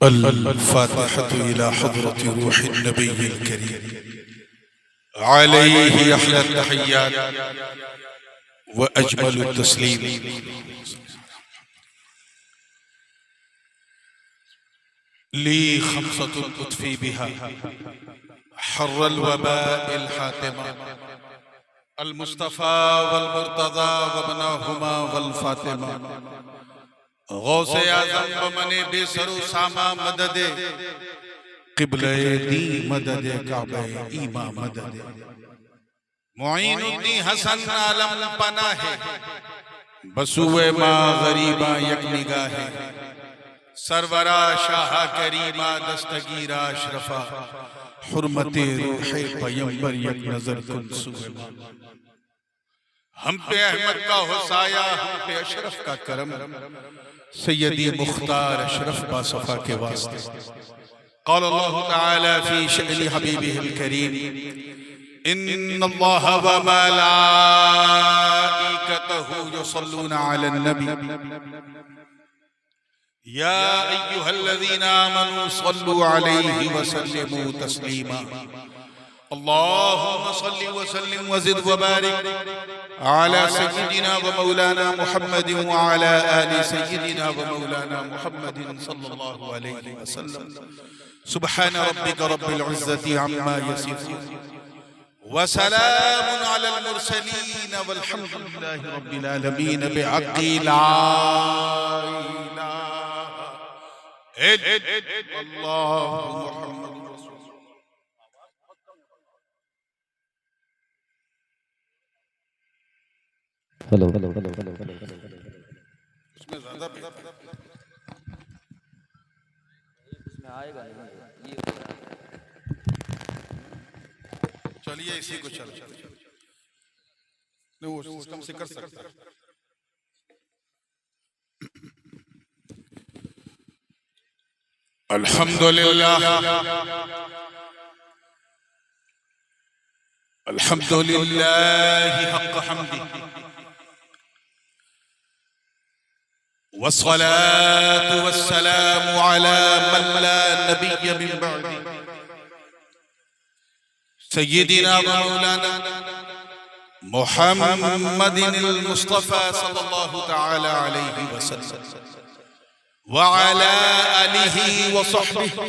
अल-फातिहतु इला हज़रति रूहिन नबिय्यिल करीम अलैहि अहला तहिय्यात व अजमलु तस्लीम। ली खम्सतुन उत्फी बिहा हर्रल वबाइल हातिमा अल मुस्तफ़ा वल मुर्तज़ा व बनाहुमा वल फातिमा गौसे आज़म व मने बेसरो सामा मददे क़िबले दी मददे काबे ईमा मददे मुईनुद्दीन हसन आलम पनाहे बसुए मा गरीबा यक निगाहे सरवरा शाह करीमा दस्तगीरा अशरफा हुर्मते रूहे पैगंबर यक नजर कुन सुए मा। हम पे अहमद का हुसाया, हम पे अशरफ का करम, सैयदी मुख्तार अशरफ बासफा के वास्ते। क़ाल अल्लाहु तआला फी शअनी हबीबिहिल करीम इन्नल्लाह व मलाइकतहु युसल्लूना अलन नबी या अय्युहल्लज़ीना आमनू सल्लू अलैहि व सल्लिमू तस्लीमा। अल्लाहुम्मा सल्लि व सल्लिम व ज़िद व बारिक अला सय्यिदिना व मौलाना मुहम्मदिन व अला आलि सय्यिदिना व मौलाना मुहम्मदिन सल्लल्लाहु अलैहि वसल्लम। सुब्हान रब्बिका रब्बिल इज़्ज़ति अम्मा यसिफून व सलामुन अलल मुरसलीन वल्हम्दुलिल्लाहि रब्बिल आलमीन बिहक़्क़ि ला इलाहा इल्लल्लाहु मुहम्मदुर रसूलुल्लाह। हेलो उसमें ज़्यादा इसमें आएगा नहीं ये। चलिए इसी को चल नहीं, वो सिस्टम से कर सकता है। अल्हम्दुलिल्लाह अल्हम्दुलिल्लाह हक़्क़ हम्दी वस्सलातु वस्सलामु अला मन ला नबिय्य मिन बअदी सय्यिदिना व मौलाना मुहम्मदिनिल मुस्तफ़ा सल्लल्लाहु तआला अलैहि वसल्लम व अला आलिहि व सहबिहि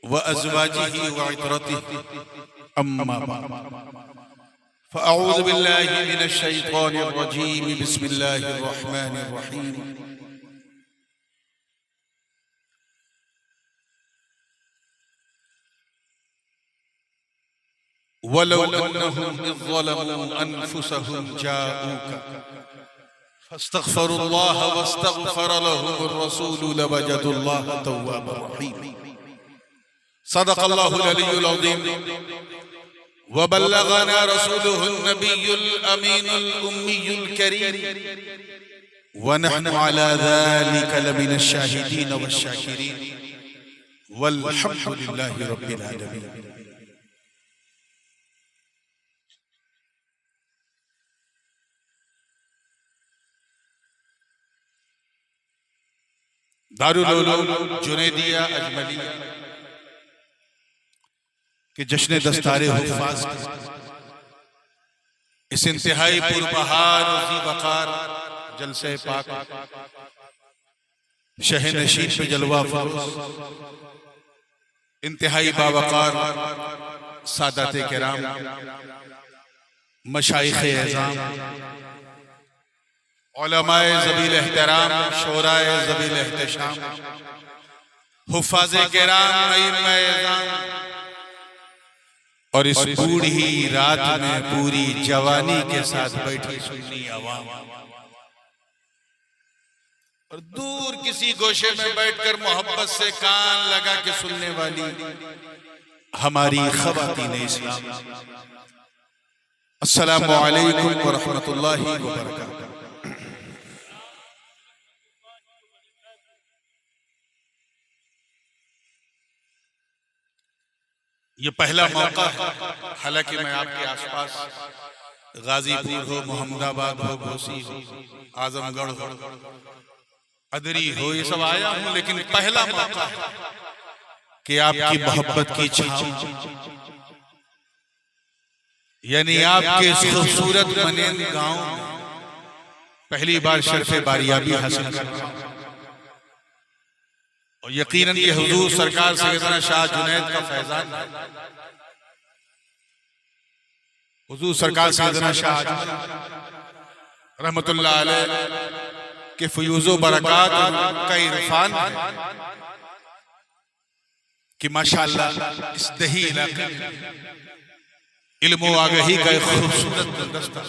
व अज़वाजिहि व इतरतिहि अम्मा बाद फ़अऊज़ु बिल्लाहि मिनश शैतानिर रजीम बिस्मिल्लाहिर रहमानिर रहीम। वलौ अन्नहुम इज़ ज़लमू अनफुसहुम जाऊका फस्तग़फ़िरुल्लाह वस्तग़फ़र लहुमुर रसूलु लवजदुल्लाह तव्वाबर रहीम। सदक़ल्लाहुल अलियुल अज़ीम व बल्लगना रसूलुहुन नबियुल अमीनुल उम्मियुल करीम व नहनु अला ज़ालिका लमिनश शाहिदीन वश्शाकिरीन वल्हम्दुलिल्लाहि रब्बिल आलमीन। दारुल उलूम जुनैदिया अजमलिया के जश्न दस्तारे हुफ़ाज़ इस इंतहाई पुरबहार ज़ी वक़ार जलसे पाक शह नशीन पे जलवा फ़रोज़ इंतहाई बावक़ार सादाते किराम मशाइख़े एज़ाम उलमाए ज़बील एहतराम शोराए ज़बील एहतशाम हुफ़ाज़े किराम अइम्माए एज़ाम और इस बूढ़ी रात में पूरी जवानी के साथ बैठी सुन्नी अवाम और दूर किसी गोशे में बैठकर मोहब्बत से कान लगा के सुनने वाली हमारी ख़वातीन इस्लाम, अस्सलामु अलैकुम व रहमतुल्लाहि व बरकातुहू। ये पहला मौका है, हालांकि मैं आपके आसपास गाजीपुर हो, मोहम्मदाबाद हो, घोसी हो, आजमगढ़ हो, अदरी हो ये सब आया हूं, लेकिन पहला मौका है कि आपकी मोहब्बत की छाँव, यानी आपके इस खूबसूरत मनेन गांव में पहली बार शर्फ़े बारियाबी हासिल कर, और यकीनन ये हुजूर सरकार सैयदना शाह जुनैद का फैजान है। हुजूर सरकार सैयदना शाह रहमतुल्लाह अलैह के फयूज़ो बरक़ात का इरफान कि माशाअल्लाह इस दही इलाके में इल्म व आगही का एक खूबसूरत गुलदस्ता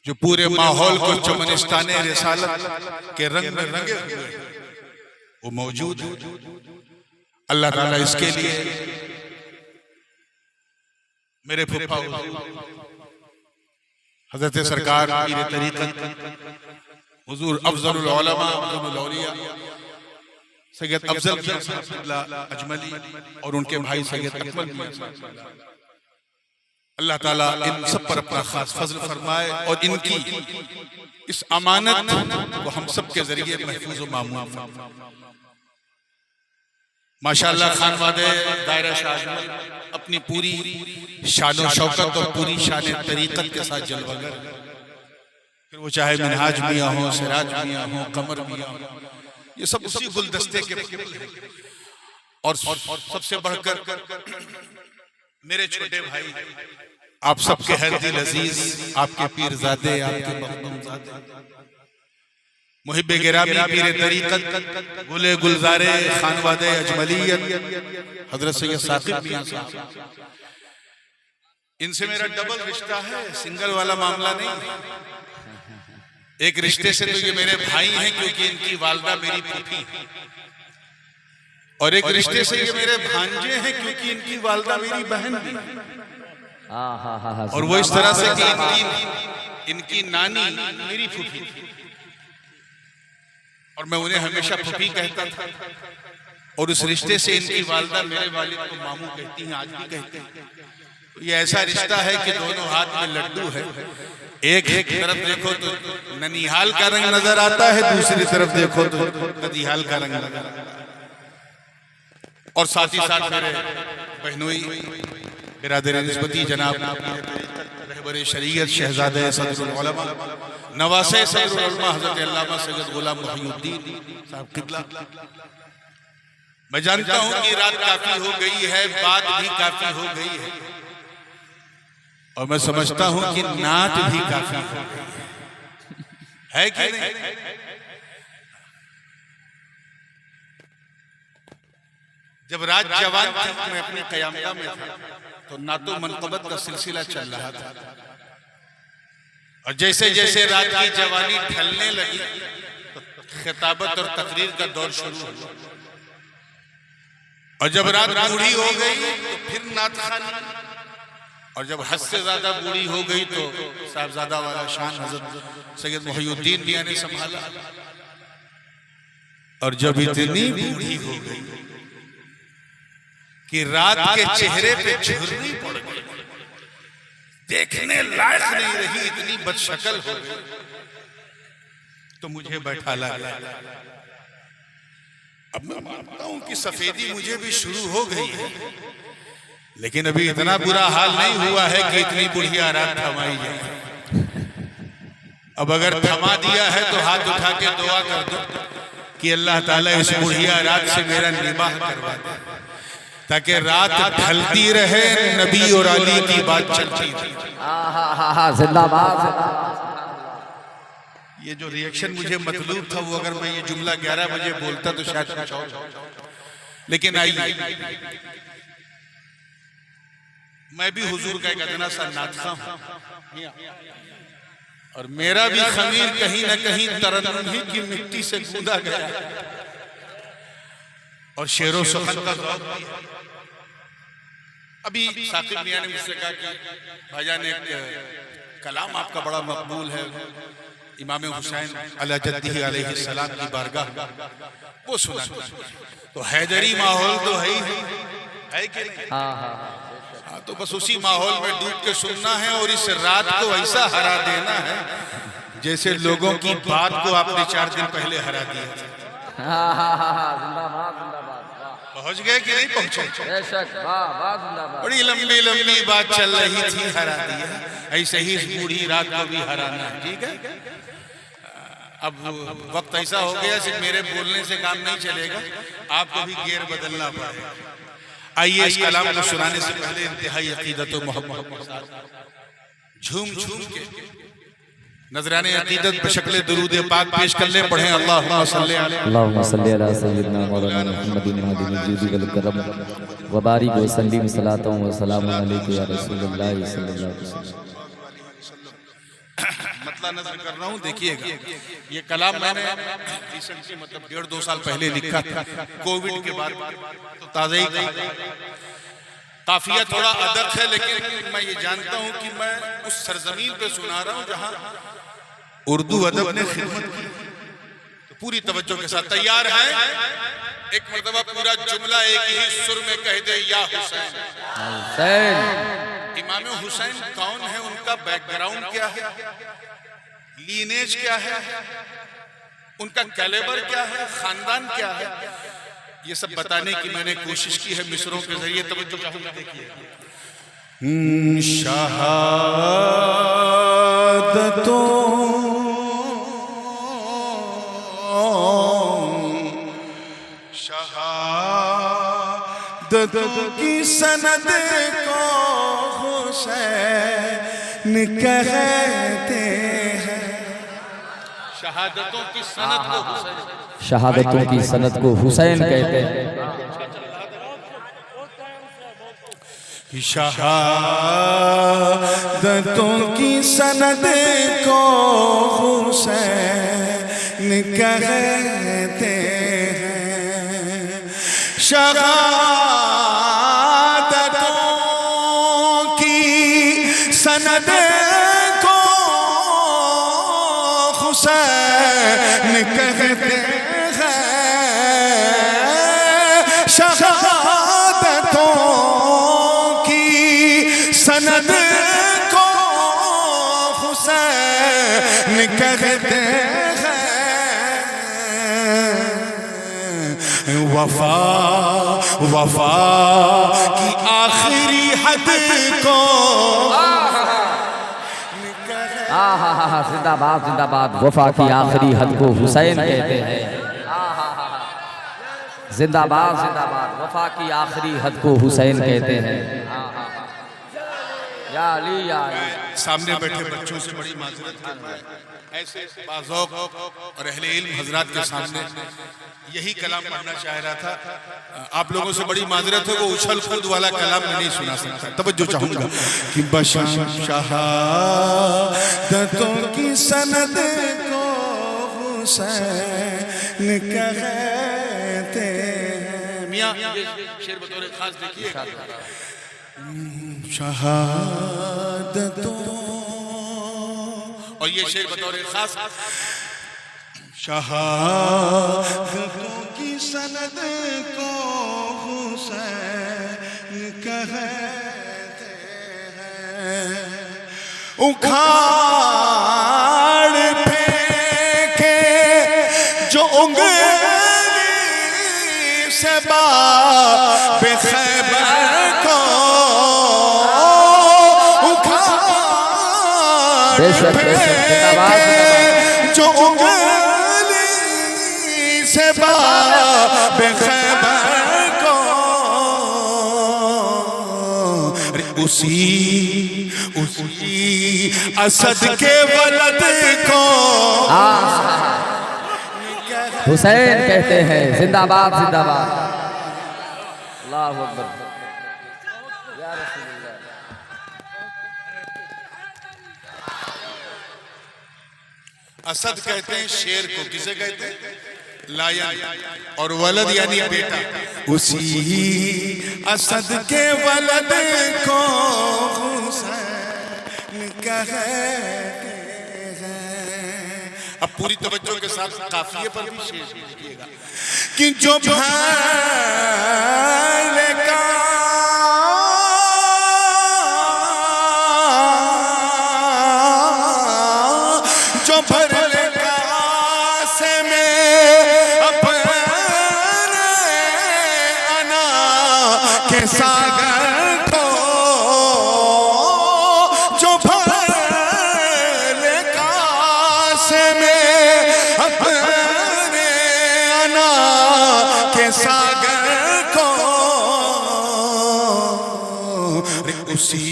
जो पूरे माहौल को चमनिस्ताने रिसालत के रंग में रंगे हुए वो मौजूद है। अल्लाह ताला इसके लिए मेरे फूफा हजरत सरकार पीर तरीक़त हुजूर अफज़लुल उलमा अफज़लुल औलिया सैयद अफजल अजमली और उनके भाई सैयद अकमल मियां, अल्लाह ताला इन सब पर अपना खास फजल फरमाए और इनकी इस अमानत को हम सब के जरिए महफूज व मामून फरमाए। माशाअल्लाह खानवादे दायरा शाह अपनी पूरी शान और शौकत और पूरी शान तरीक़त के साथ जलवागर, फिर वो चाहे मिनहाज मियां हो, सिराज मियां हो, कमर मियां हो, ये सब उसी गुलदस्ते के और सबसे बढ़कर मेरे छोटे भाई आप सबके हर दिल अजीज, आपके पीरजादे, आपके मखदूमजादे, मुहिब्बे गिरामी पीर तरीक़त गुले गुलजारे खानवादे अजमलियत हजरत सैयद साकिब मियां साहब, इनसे मेरा डबल रिश्ता है, सिंगल वाला मामला नहीं। एक रिश्ते से तो ये मेरे भाई हैं क्योंकि इनकी वालदा मेरी फूफी है, और एक रिश्ते से ये मेरे भांजे हैं क्योंकि इनकी वालदा मेरी बहन भी है, और वो इस तरह से कि इनकी नानी मेरी फूफी थी और मैं उन्हें हमेशा फूफी कहता था, और उस रिश्ते से इनकी वालदा मेरे वालिद को मामू कहती हैं, आज भी कहते हैं। तो ये ऐसा रिश्ता है कि दोनों हाथ में लड्डू है, एक तरफ देखो तो ननिहाल का रंग नजर आता है, दूसरी तरफ देखो तो नदिहाल का रंग नजर आता है। और साथ ही साथ मेरे बहनोई बिरादर निस्बती जनाब रहबर शरीयत शहजादे सदरुल उलमा नवासे सदरुल उलमा हजरत अल्लामा सैयद गुलाम मुहीउद्दीन साहब किबला, मैं जानता हूं कि रात काफी हो गई है, बात भी काफी हो गई है, और मैं समझता हूं कि नात भी काफी हो गई है कि नहीं। जब रात जवान थी, मैं अपने क़यामगाह में था, तो नातो मनक़बत का सिलसिला चल रहा था, और जैसे जैसे रात की जवानी ढलने लगी तो खिताबत और तकरीर का दौर शुरू हुआ, और जब रात बूढ़ी हो गई तो फिर नात खानी, और जब हद से ज्यादा बूढ़ी हो गई तो साहबजादा वाला शान हजरत सैयद मुहीउद्दीन मियां ने संभाला, और जब इतनी बूढ़ी हो गई कि रात के चेहरे पे झुर्री पड़ गई, देखने लायक नहीं रही, इतनी बदशक्ल हो गई, तो मुझे बैठा लगा। अब मैं मानता हूं कि सफेदी मुझे भी शुरू हो गई है, लेकिन अभी इतना बुरा हाल नहीं हुआ है कि इतनी बुढ़िया रात थमाई जाए। अब अगर थमा दिया है तो हाथ उठा के दुआ कर दो कि अल्लाह ताला इस बुढ़िया रात से मेरा निबाह करवा दे, ताकि रात ढलती रहे, नबी और अली की बात चलती रहे। जिंदाबाद। ये जो रिएक्शन मुझे मतलूब था, वो अगर मैं ये जुमला 11 बजे बोलता तो शायद कुछ और, लेकिन आइए, मैं भी हुजूर का एक अदना सा नादखा हूं, और मेरा भी खमीर कहीं न कहीं तरन्नुम ही की मिट्टी से गूंदा गया, और शेरो सुखन का ज़ौक़ भी है। अभी साकिब मियां ने मुझसे कहा कि भाईजान एक कलाम आपका बड़ा मकबूल है, इमाम हुसैन अला जद्दी अलैहि सलाम की बारगाह, वो सुना। तो हैदरी माहौल तो है ही है कि नहीं? हाँ, तो बस उसी माहौल में डूब के सुनना है, और इस रात को ऐसा हरा देना है जैसे लोगों की बात को आपने 4 दिन पहले हरा दिया था। जिंदाबाद जिंदाबाद। पहुंच गए कि नहीं पहुंचे? बेशक, वाह वाह, जिंदाबाद। बड़ी लंबी लंबी बात चल रही थी, हरा दिया। ऐसे ही इस बूढ़ी रात को भी हराना है, ठीक है? अब वक्त ऐसा हो गया, सिर्फ मेरे बोलने से काम नहीं चलेगा, आपको भी गियर बदलना पड़ेगा। आइए इस कलाम को सुनाने से पहले इंतहाई अकीदत व मोहब्बत झूम झूम के नजराने अकीदत बशक्ल दुरूद पाक पेश कर ले। पढ़ें अल्लाहुम्मा सल्ली अला सय्यिदना मौलाना मुहम्मदिन मादिन जुदी वल करम व बारिक व सल्लिम सलातो व सलाम अलैका या रसूलुल्लाह सल्लल्लाहु अलैहि वसल्लम। मतलब नजर कर रहा हूँ, देखिएगा ये कलाम मैंने रिसेंटली मतलब 1.5-2 साल पहले लिखा था, कोविड के बाद, तो ताज़ा ही काफिया थोड़ा अदक है, लेकिन मैं ये जानता हूँ कि मैं उस सरजमीन पे सुना रहा हूँ जहाँ उर्दू अदब ने खिदमत की। तो पूरी तवज्जो के साथ तैयार हैं? एक मर्तबा पूरा जुमला एक ही सुर में कह दे, या हुसैन। इमाम हुसैन कौन है, उनका बैकग्राउंड क्या है, लीनेज क्या है, उनका कैलेबर क्या है, खानदान क्या है, ये सब बताने की मैंने कोशिश की है मिसरों के जरिए। तवज्जो चाहूंगा, देखिए। शहादतों की सनद को हुसैन कहते हैं। शहादतों की सनद को हुसैन, शहादतों की सनद को हुसैन कहते हैं। शहादतों की सनद को हुसैन कहते हैं। शहादतों की सनद को हुसैन कहते हैं। शहादतों की सनद को हुसैन कहते हैं। वफा वफा की आखिरी हद को जिंदाबाद जिंदाबाद। वफा की आखिरी हद को हुसैन कहते हैं। जिंदाबाद जिंदाबाद। वफा की आखिरी हद को हुसैन कहते हैं। या अली या अली। सामने बैठे बच्चों से बड़ी माजरत करता है, ऐसे बाज़ौक़ और अहले इल्म हजरात के सामने यही कलाम पढ़ना चाह रहा था। आप लोगों से बड़ी माजरत है, वो उछल कूद वाला कलाम मैं नहीं सुना सकता। तवज्जो चाहूंगा कि शहादतों की सनद को हुसैन कहते हैं। मियां ये शेर बतौर खास देखिए। शहादतों, और ये शेर बतौर खास, शहादतों की सनद को हुसैन कहते हैं। उखाड़ फेंके जो उंगली से बाब खैबर को, उखाड़ फेंके जो उंगली से बाब खैबर को, उसी असद के वलद को हुसैन कहते हैं। जिंदाबाद जिंदाबाद। अल्लाहु अकबर। या रसूलुल्लाह। असद कहते हैं शेर को, किसे कहते हैं? लायन। और वलद यानी बेटा, उसी असद के वलद को हुसैन कहते हैं। अब पूरी तवज्जो के साथ काफिये पर भी शेर देखिएगा कि जो भाले का जो सागर को जो भले कासे में अपने अना के सागर को उसी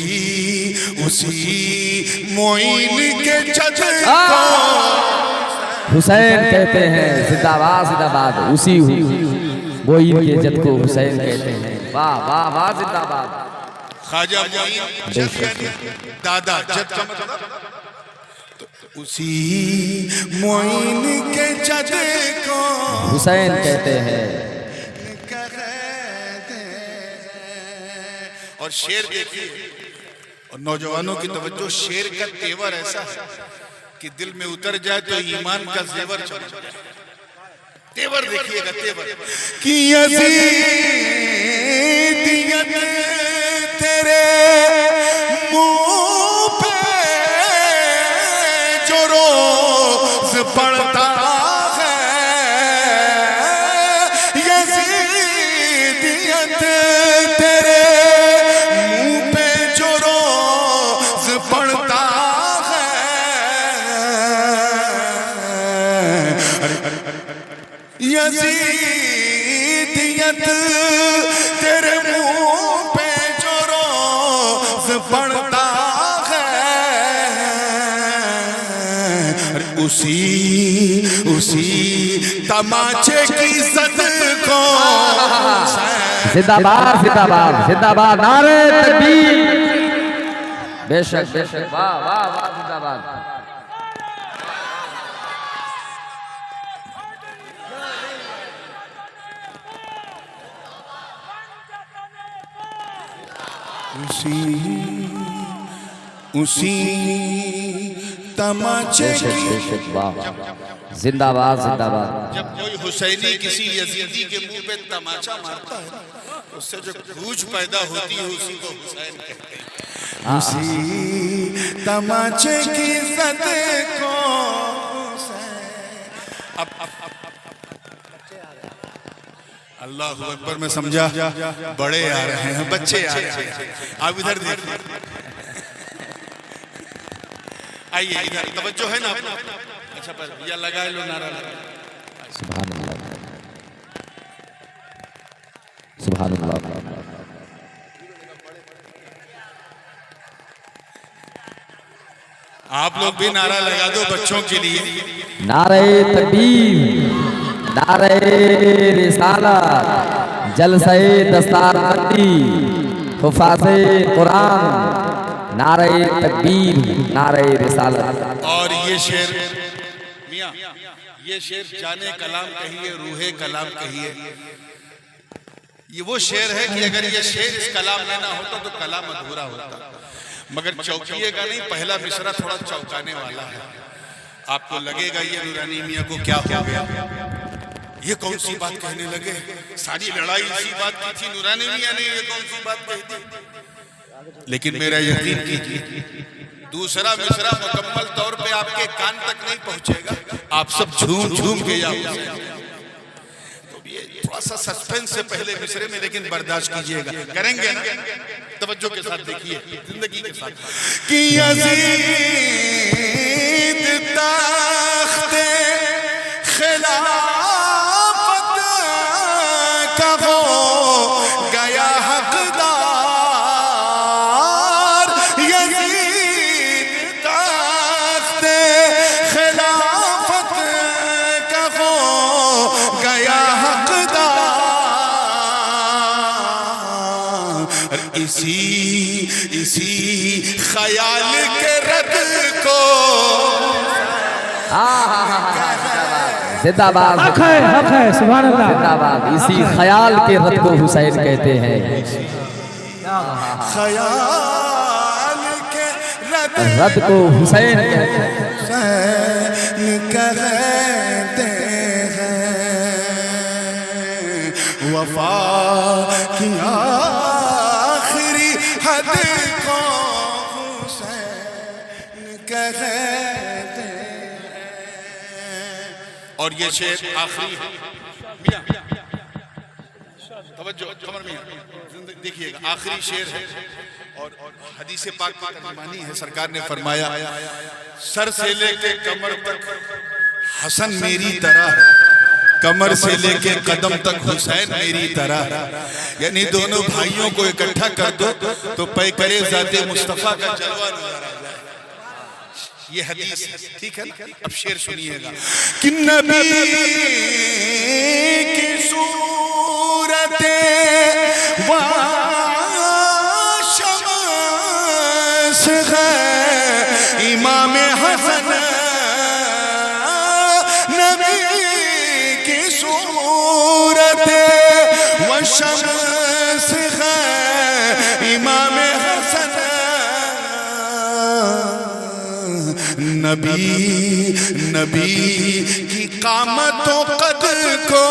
मोइन के छत को हुसैन कहते हैं। जिंदाबाद जिंदाबाद। उसी वो इनके जद को हुसैन कहते हैं। वाह वाह वाह जिंदाबाद। ख्वाजा मोइन जद यानी दादा, जद का मतलब तो उसी मोइन के जद को हुसैन कहते हैं। और शेर देखिए, और नौजवानों की तवज्जो, शेर का तेवर ऐसा है कि दिल में उतर जाए तो ईमान का जेवर चढ़ जाए। तेवर देखिएगा, तेवर कि यजीदियत तेरे मुंह पे जो रोज पड़ता है, यजीदियत तेरे मुंह पे जो रोज पड़ता है, यजीदियत तेरे मुंह पे जो रोज पड़ता है, उसी तमाचे की सद को जिंदाबाद जिंदाबाद जिंदाबाद। नारे तकबीर। बेशक बेशक। वाह वाह वाह जिंदाबाद। उसी तमाचे की जिंदाबाद जिंदाबाद। जब कोई हुसैनी किसी यजीदी के मुंह पे तमाचा मारता है, उससे जो गूंज पैदा होती है उसी को हुसैन कहते हैं। उसी तमाचे की सद को अब अल्लाह अकबर में समझा, बड़े आ रहे हैं, बच्चे आ रहे हैं। आप इधर देखिए, आइए इधर, तवज्जो है ना? अच्छा पर या लगा लो, नारा लगा। सुभान अल्लाह सुभान अल्लाह। आप लोग भी नारा लगा दो बच्चों के लिए। नारे तकबीर, नारे रिसालत, जलसे दस्तारबंदी, हुफ़ाज़े कुरान, नारे तकबीर, नारे रिसालत। और ये शेर मियां, ये शेर जाने कलाम कहिए, रूहे कलाम कहिए। ये वो शेर है कि अगर ये शेर इस कलाम में ना होता तो कलाम अधूरा होता। मगर चौंकिएगा नहीं, पहला मिसरा थोड़ा चौंकाने वाला है। आपको लगेगा ये नूरानी मियां को क्या हो गया, ये कौन सी बात कहने लगे, सारी लड़ाई इसी बात की थी, नूरानी मियां ने ये कौन सी बात कही थी। लेकिन मेरा यकीन कीजिए, दूसरा मिसरा मुकम्मल तौर पे आपके कान तक नहीं पहुंचेगा, आप सब झूम झूम के याद। तो ये थोड़ा सा सस्पेंस से पहले मिसरे में, लेकिन बर्दाश्त कीजिएगा, करेंगे ना? तवज्जो के साथ देखिए, जिंदगी के साथ कि यज़ीद तख्ते खिलाफत का हो गया हकदार, यज़ीद तख्ते खिलाफत का हो गया हकदार। इसी ख्याल के रद को जिंदाबाद। हक है सुभान अल्लाह। जिंदाबाद। इसी ख्याल के रद को हुसैन कहते हैं। ख्याल के रद को हुसैन कहते हैं। कहते हैं वफा की आखिरी हद को हुसैन कहते हैं। और ये शेर आखिरी है। तवज्जो कमर में देखिएगा, आखिरी शेर है और हदीस पाक की तर्जुमानी है। सरकार ने फरमाया, सर से लेके कमर तक हसन मेरी तरह, कमर से लेके कदम तक हुसैन मेरी तरह। यानी दोनों भाइयों को इकट्ठा कर दो तो पैकरे ज़ाते मुस्तफा का जलवा नजर आ जाए। ये हदीस है, ठीक है ना? अब शेर सुनिएगा कि नबी की सूरत वाशमस है इमाम हसन, नबी की सूरत वाशमस है इमाम हसन, नबी की कामतों कदर को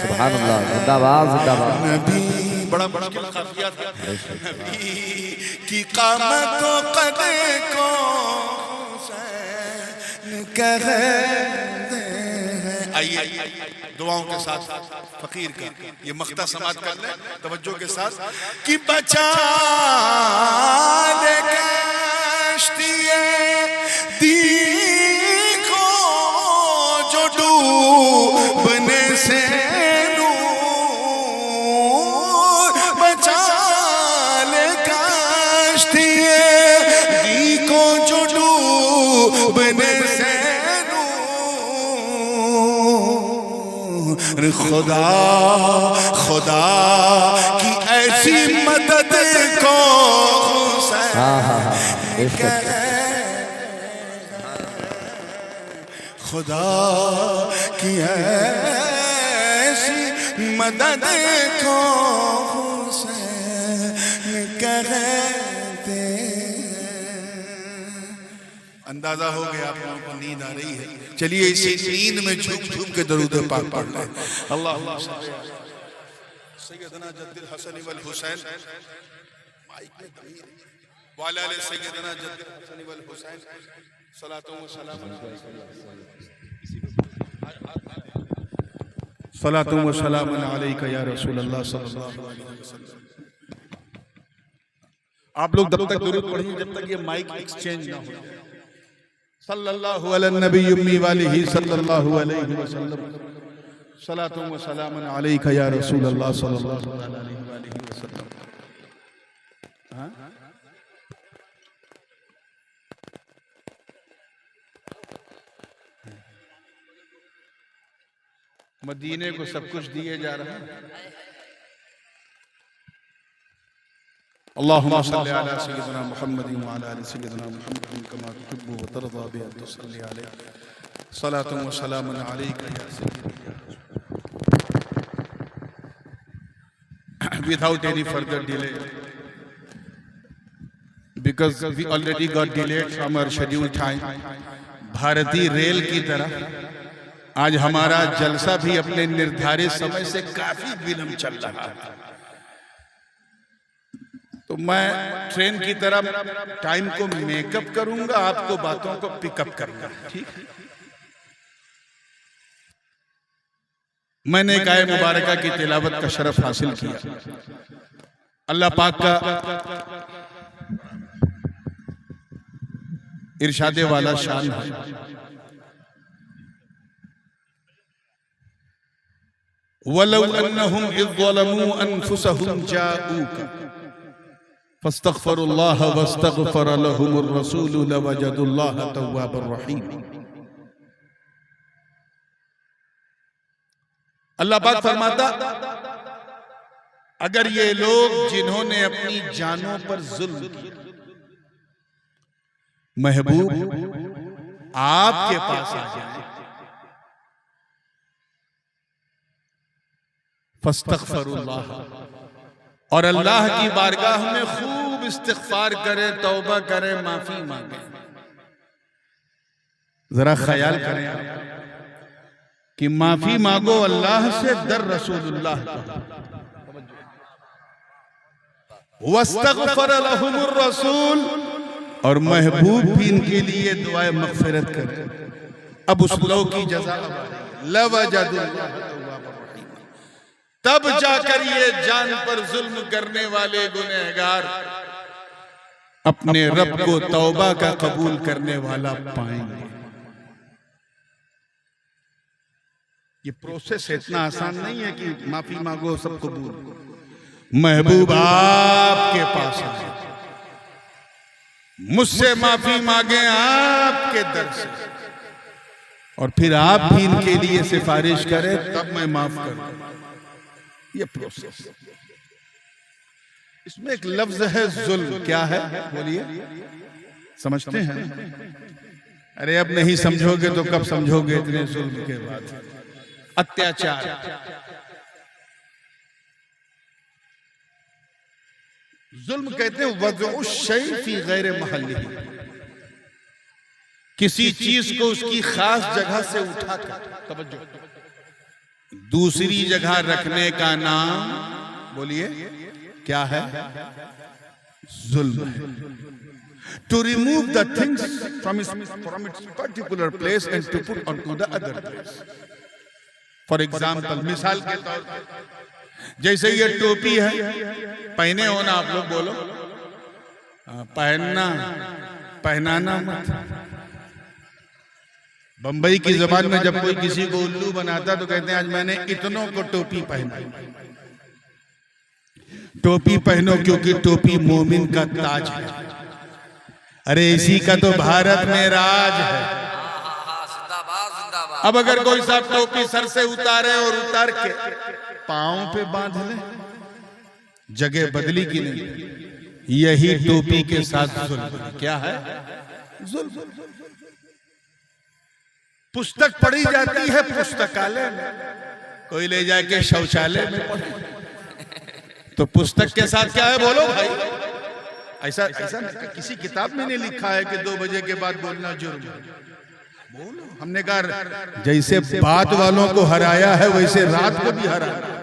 सुभान अल्लाह, जिंदाबाद जिंदाबाद। नबी बड़ा मुश्किल काफिया था। नबी की कामतों कदर को आइए दुआओं के साथ फकीर का ये मख्ता समात कर ले तवज्जो के साथ कि बचा ले कश्तिए दी को जो डूबने से नूर, बचा ले कश्तिए दी को जो डूबने से खुदा खुदा की ऐसी मदद को खुदा की ऐसी मदद को कहते। अंदाजा हो गया आप लोगों को नींद आ रही है। चलिए इसी नींद में झूम झूम के दरूद पाक पढ़ लें। अल्लाहुम्मा सय्यदना जद्दुल हसन वल हुसैन वाला ले सय्यदना जद्दुल हसन वल हुसैन सलातो व सलाम सलातो व सलाम अलैका या रसूल अल्लाह सल्लल्लाहु अलैहि वसल्लम। आप लोग जब तक दुरूद पढ़ेंगे जब तक ये माइक एक्सचेंज ना हो। सल्लल्लाहु अलैहि नबी उम्मी वालिही सल्लल्लाहु अलैहि वसल्लम सलातु व सलामुन अलैका या रसूल अल्लाह सल्लल्लाहु अलैहि वसल्लम। मदीने को सब कुछ दिए जा रहा है। अल्लाहुम्मा सल्ली अला सय्यिदिना मुहम्मदिन व अला आलि सय्यिदिना मुहम्मदिन कमा तुहिब्बु व तर्दा बि अन तुसल्ली अलैहि सलातु व सलामुन अलैका या सय्यिदी। Without any further delay, because we already got delayed from our scheduled time, भारतीय रेल की तरह आज हमारा जलसा भी अपने निर्धारित समय से काफी विलंब चल रहा है। तो मैं ट्रेन की तरह टाइम को मेकअप करूंगा, आपको बातों को पिकअप करूंगा, ठीक है? मैंने एक आयत मुबारका की तिलावत का शरफ हासिल किया। अल्लाह पाक का इरशादे वाला शान है। वलौ अन्नहुम इज़ ज़लमू अनफुसहुम जाऊका फस्तग़फरुल्लाह वस्तग़फर लहुमुर रसूल लवजदुल्लाह तव्वाबर रहीम। अल्लाह पाक फरमाता, अगर ये लोग जिन्होंने अपनी जानों पर जुल्म किया महबूब आपके पास आ जाए, फस्तग़फरुल्लाह, और अल्लाह की बारगाह में खूब इस्तिग़फ़ार करें, तौबा करें, माफी मांगे। जरा ख्याल करें कि माफी मांगो अल्लाह से, दर रसूलुल्लाह वस्तग़फ़र लहुमुर रसूल, और महबूब भी इनके लिए दुआए मग़फ़िरत करें। अब उस लोग की जज़ा लवजदुल्लाह तव्वाबर रहीम। तब जाकर ये जान पर जुल्म करने वाले गुनहगार अपने रब को तौबा का कबूल करने वाला पाएंगे। ये प्रोसेस इतना आसान नहीं है कि माफी मांगो सब कबूल। महबूब आपके पास है, मुझसे माफी मांगे आपके दर से, और फिर आप भी इनके लिए सिफारिश करें तब मैं माफ करूं। ये प्रोसेस। इसमें एक लफ्ज है जुल्म। क्या है बोलिए? समझते हैं? अरे अब नहीं समझोगे तो कब समझोगे इतने जुल्म के बाद। अत्याचार, जुल्म कहते हैं वज़उ शै फी गैर महल्लिही, किसी चीज को उसकी खास जगह से उठाकर, तवज्जो, दूसरी जगह रखने का नाम बोलिए क्या है? जुल्म है। To remove the things from its particular place and to put on the other place. For example, मिसाल के तौर पर जैसे ये टोपी है, पहने हो ना आप लोग, बोलो पहनना, पहनाना मत। बंबई की जबान में जब कोई किसी को उल्लू बनाता तो कहते हैं आज मैंने इतनों को टोपी पहनाई। टोपी पहनो क्योंकि टोपी मोमिन का ताज है। अरे इसी का तो भारत में राज है। अब अगर कोई साहब टोपी सर से उतारे और उतार के पांव पे बांध ले, जगह बदली की नहीं, यही टोपी के साथ जुल्म। क्या है? जुल्म। पुस्तक पढ़ी जाती है पुस्तकालय में, कोई ले जाके शौचालय में पढ़े तो पुस्तक के साथ क्या है बोलो भाई? ऐसा किसी किताब में नहीं लिखा है कि 2 बजे के बाद बोलना जुर्म है। बोलो। हमने कहा जैसे बात वालों को हराया है वैसे रात को भी हराया।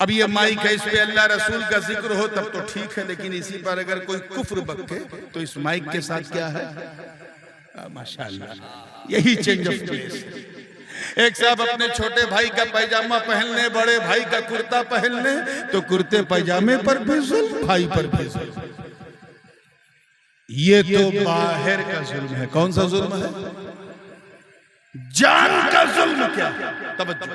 अब ये माइक है, इस पे अल्लाह रसूल का जिक्र हो तब तो ठीक है, लेकिन इसी पर अगर कोई कुफ्र बके तो इस माइक के साथ क्या है? माशाअल्लाह, यही चेंज ऑफ प्लेस। एक साहब अपने छोटे भाई का पैजामा पहन ले, बड़े भाई का कुर्ता पहन ले, तो कुर्ते पैजामे पर भी जुल्म, भाई पर भी जुल्म। ये तो बाहर का जुल्म है। कौन सा जुल्म है? जान का जुल्म। क्या? तवज्जो,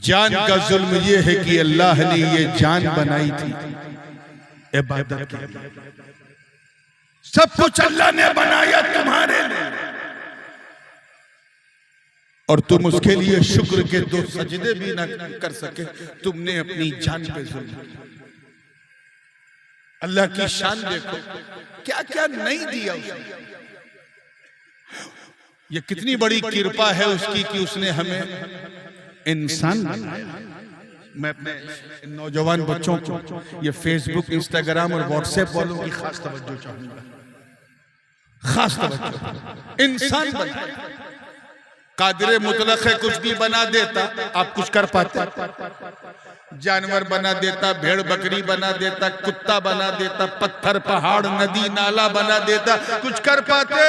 जान का जुल्म ये है कि अल्लाह ने ये जान बनाई थी इबादत के लिए। सब कुछ अल्लाह ने बनाया तुम्हारे लिए, और तुम उसके लिए शुक्र के 2 सजदे भी ना कर सके, तुमने अपनी जान पे जुल्म किया। अल्लाह की शान देखो, क्या क्या नहीं दिया उसने। ये कितनी बड़ी कृपा है उसकी कि उसने हमें इंसान बनाया। मैं अपने नौजवान बच्चों को ये फेसबुक, इंस्टाग्राम और व्हाट्सएप वालों की खास तवज्जो चाहूंगा, खास तवज्जो। इंसान बनाया, कादिर मुतलक है, कुछ भी बना देता, आप कुछ कर पाते? जानवर बना देता, भेड़ बकरी बना देता, कुत्ता बना देता, पत्थर पहाड़ नदी नाला बना देता, कुछ कर पाते?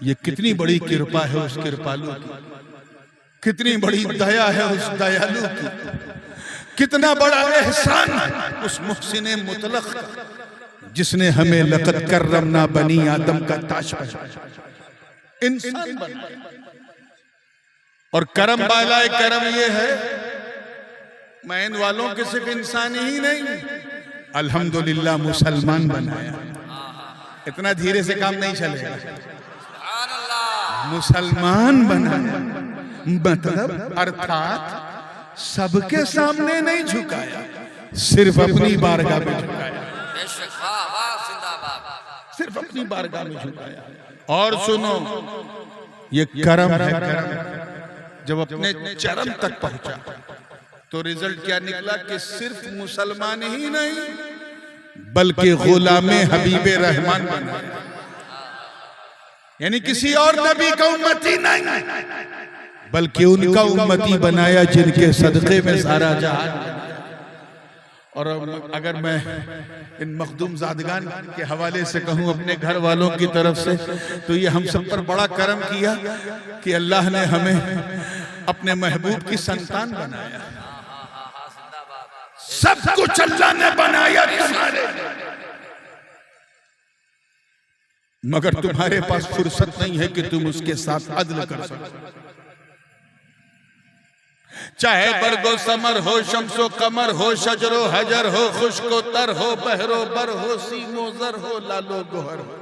ये कितनी बड़ी कृपा है उस कृपालु की, कितनी बड़ी दया है उस दयालु की, कितना बड़ा एहसान है उस मुहसिने मुतलक का, जिसने हमें लक़द कर्रमना बनी आदम का ताज पहनाया, इंसान बनाया। और करम बालाए करम ये है, मैं इन वालों के सिर्फ इंसान ही नहीं, अल्हम्दुलिल्लाह मुसलमान बनाया। इतना धीरे से काम नहीं चलेगा। मुसलमान बनाया, मतलब अर्थात सबके सामने नहीं झुकाया, सिर्फ अपनी बारगाह में झुकाया, सिर्फ अपनी बारगाह में झुकाया। और सुनो, ये करम है। करम जब अपने चरम तक पहुंचा तो रिजल्ट क्या निकला कि सिर्फ मुसलमान ही नहीं बल्कि गुलामे हबीबे रहमान बना, यानी किसी और नबी का उम्मती नहीं बल्कि उनका उम्मती बनाया जिनके सदक़े में सारा जहान। और अगर मैं इन मखदूम ज़ादगान के हवाले से कहूँ अपने घर वालों की तरफ से, तो ये हम सब पर बड़ा करम किया कि अल्लाह ने हमें अपने महबूब की संतान बनाया। सब कुछ अल्लाह ने बनाया तुम्हारे, मगर तुम्हारे पास फुर्सत नहीं है कि तुम उसके साथ अदल कर सको। चाहे बरगो समर हो, शम्सो कमर हो, शजरो हजर हो, खुश्को तर हो, बहरो बर हो, सीमो जर हो, लालो गोहर हो।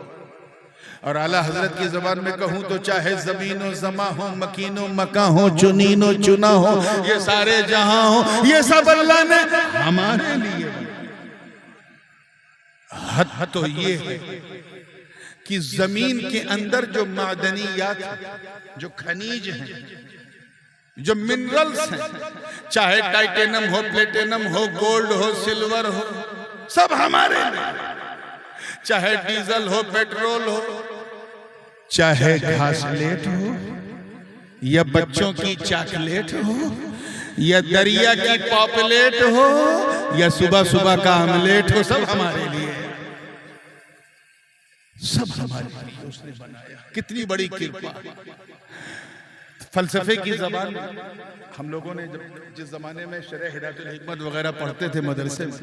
और आला हजरत की जबान में कहूं तो चाहे जमीनो जमा हो, मकीनो मका हो, चुनीनो चुना हो, ये सारे जहां हो, ये सब अल्लाह ने हमारे लिए। हद तो ये है कि जमीन के अंदर जो मादनियात, जो खनिज हैं, जो मिनरल्स हैं, चाहे टाइटेनियम हो, प्लेटिनम हो, गोल्ड हो, सिल्वर हो, सब हमारे लिए। चाहे डीजल हो, पेट्रोल हो, चाहे घासलेट हो, या बच्चों की चॉकलेट हो, या दरिया की पॉपलेट हो, या सुबह सुबह का आमलेट हो, सब हमारे लिए, सब हमारे लिए उसने बनाया। कितनी बड़ी कृपा। फलसफे की जबान हम लोगों ने जब जिस जमाने में शरह हिदायतुल हिकमत वगैरह पढ़ते थे मदरसे में,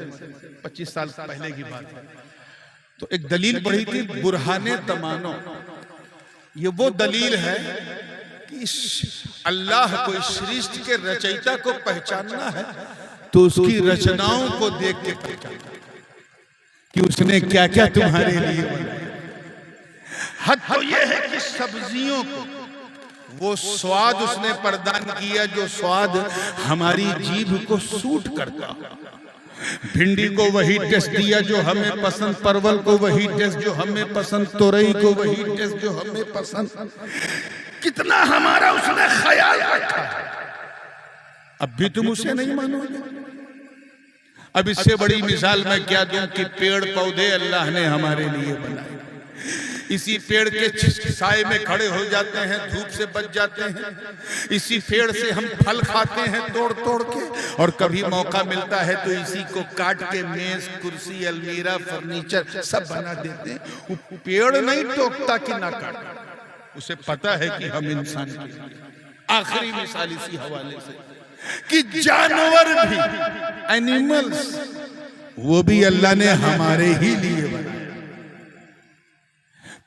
25 साल पहले की बात है, तो एक दलील पढ़ी थी बुरहाने तमानो। ये वो दलील है कि अल्लाह को, इस सृष्टि के रचयिता को पहचानना है तो उसकी रचनाओं को देख के पहचानना कि उसने क्या क्या तुम्हारे लिए बनाया। हद तो यह है कि सब्जियों को वो स्वाद उसने प्रदान किया जो स्वाद हमारी जीभ को सूट करता। भिंडी को वही टेस्ट दिया जो हमें पसंद, परवल को वही टेस्ट जो हमें पसंद, तोरई को वही टेस्ट जो हमें पसंद। कितना हमारा उसने ख्याल रखा। अब भी तुम उसे नहीं मानोगे। अब इससे बड़ी मिसाल मैं क्या दूं कि पेड़ पौधे अल्लाह ने हमारे लिए बनाए। इसी पेड़ के साए में खड़े हो जाते हैं, धूप से बच जाते हैं। इसी पेड़ से हम फल खाते हैं तोड़ तोड़ के, और कभी मौका मिलता है तो इसी को काट के मेज, कुर्सी, अलमीरा, फर्नीचर सब बना देते हैं। वो पेड़ नहीं टोकता कि ना काट, उसे पता है कि हम इंसान के। आखिरी मिसाल इसी हवाले से कि जानवर भी, एनिमल्स, वो भी अल्लाह ने हमारे ही लिए बनाए।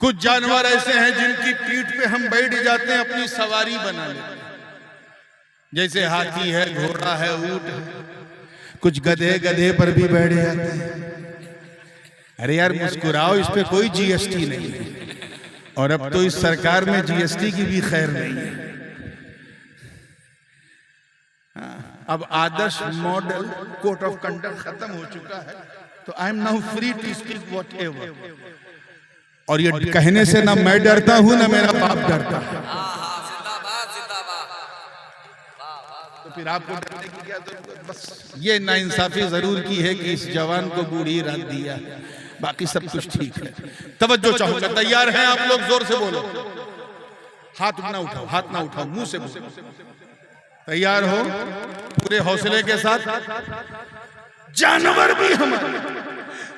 कुछ जानवर ऐसे हैं जिनकी पीठ पे हम बैठ जाते हैं, अपनी सवारी बना लेते हैं, जैसे हाथी है, घोड़ा है, ऊंट है। कुछ गधे गधे पर भी बैठ जाते हैं। अरे यार मुस्कुराओ, इस पे कोई जीएसटी नहीं है, और अब तो इस सरकार में जीएसटी की भी खैर नहीं है। अब आदर्श मॉडल कोड ऑफ कंडक्ट खत्म हो चुका है, तो I am now free to speak whatever. और ये कहने से ना मैं डरता हूं ना मेरा बाप डरता है। तो फिर आपको डरने की क्या जरूरत? बस ये नाइंसाफी जरूर की है कि इस जवान को बूढ़ी रात दिया, बाकी सब कुछ ठीक है। तवज्जो चाहूंगा, तैयार हैं आप लोग? जोर से बोलो, हाथ ना उठाओ, हाथ ना उठाओ, मुंह से बोलो। तैयार हो? पूरे हौसले के साथ। जानवर भी हमारे,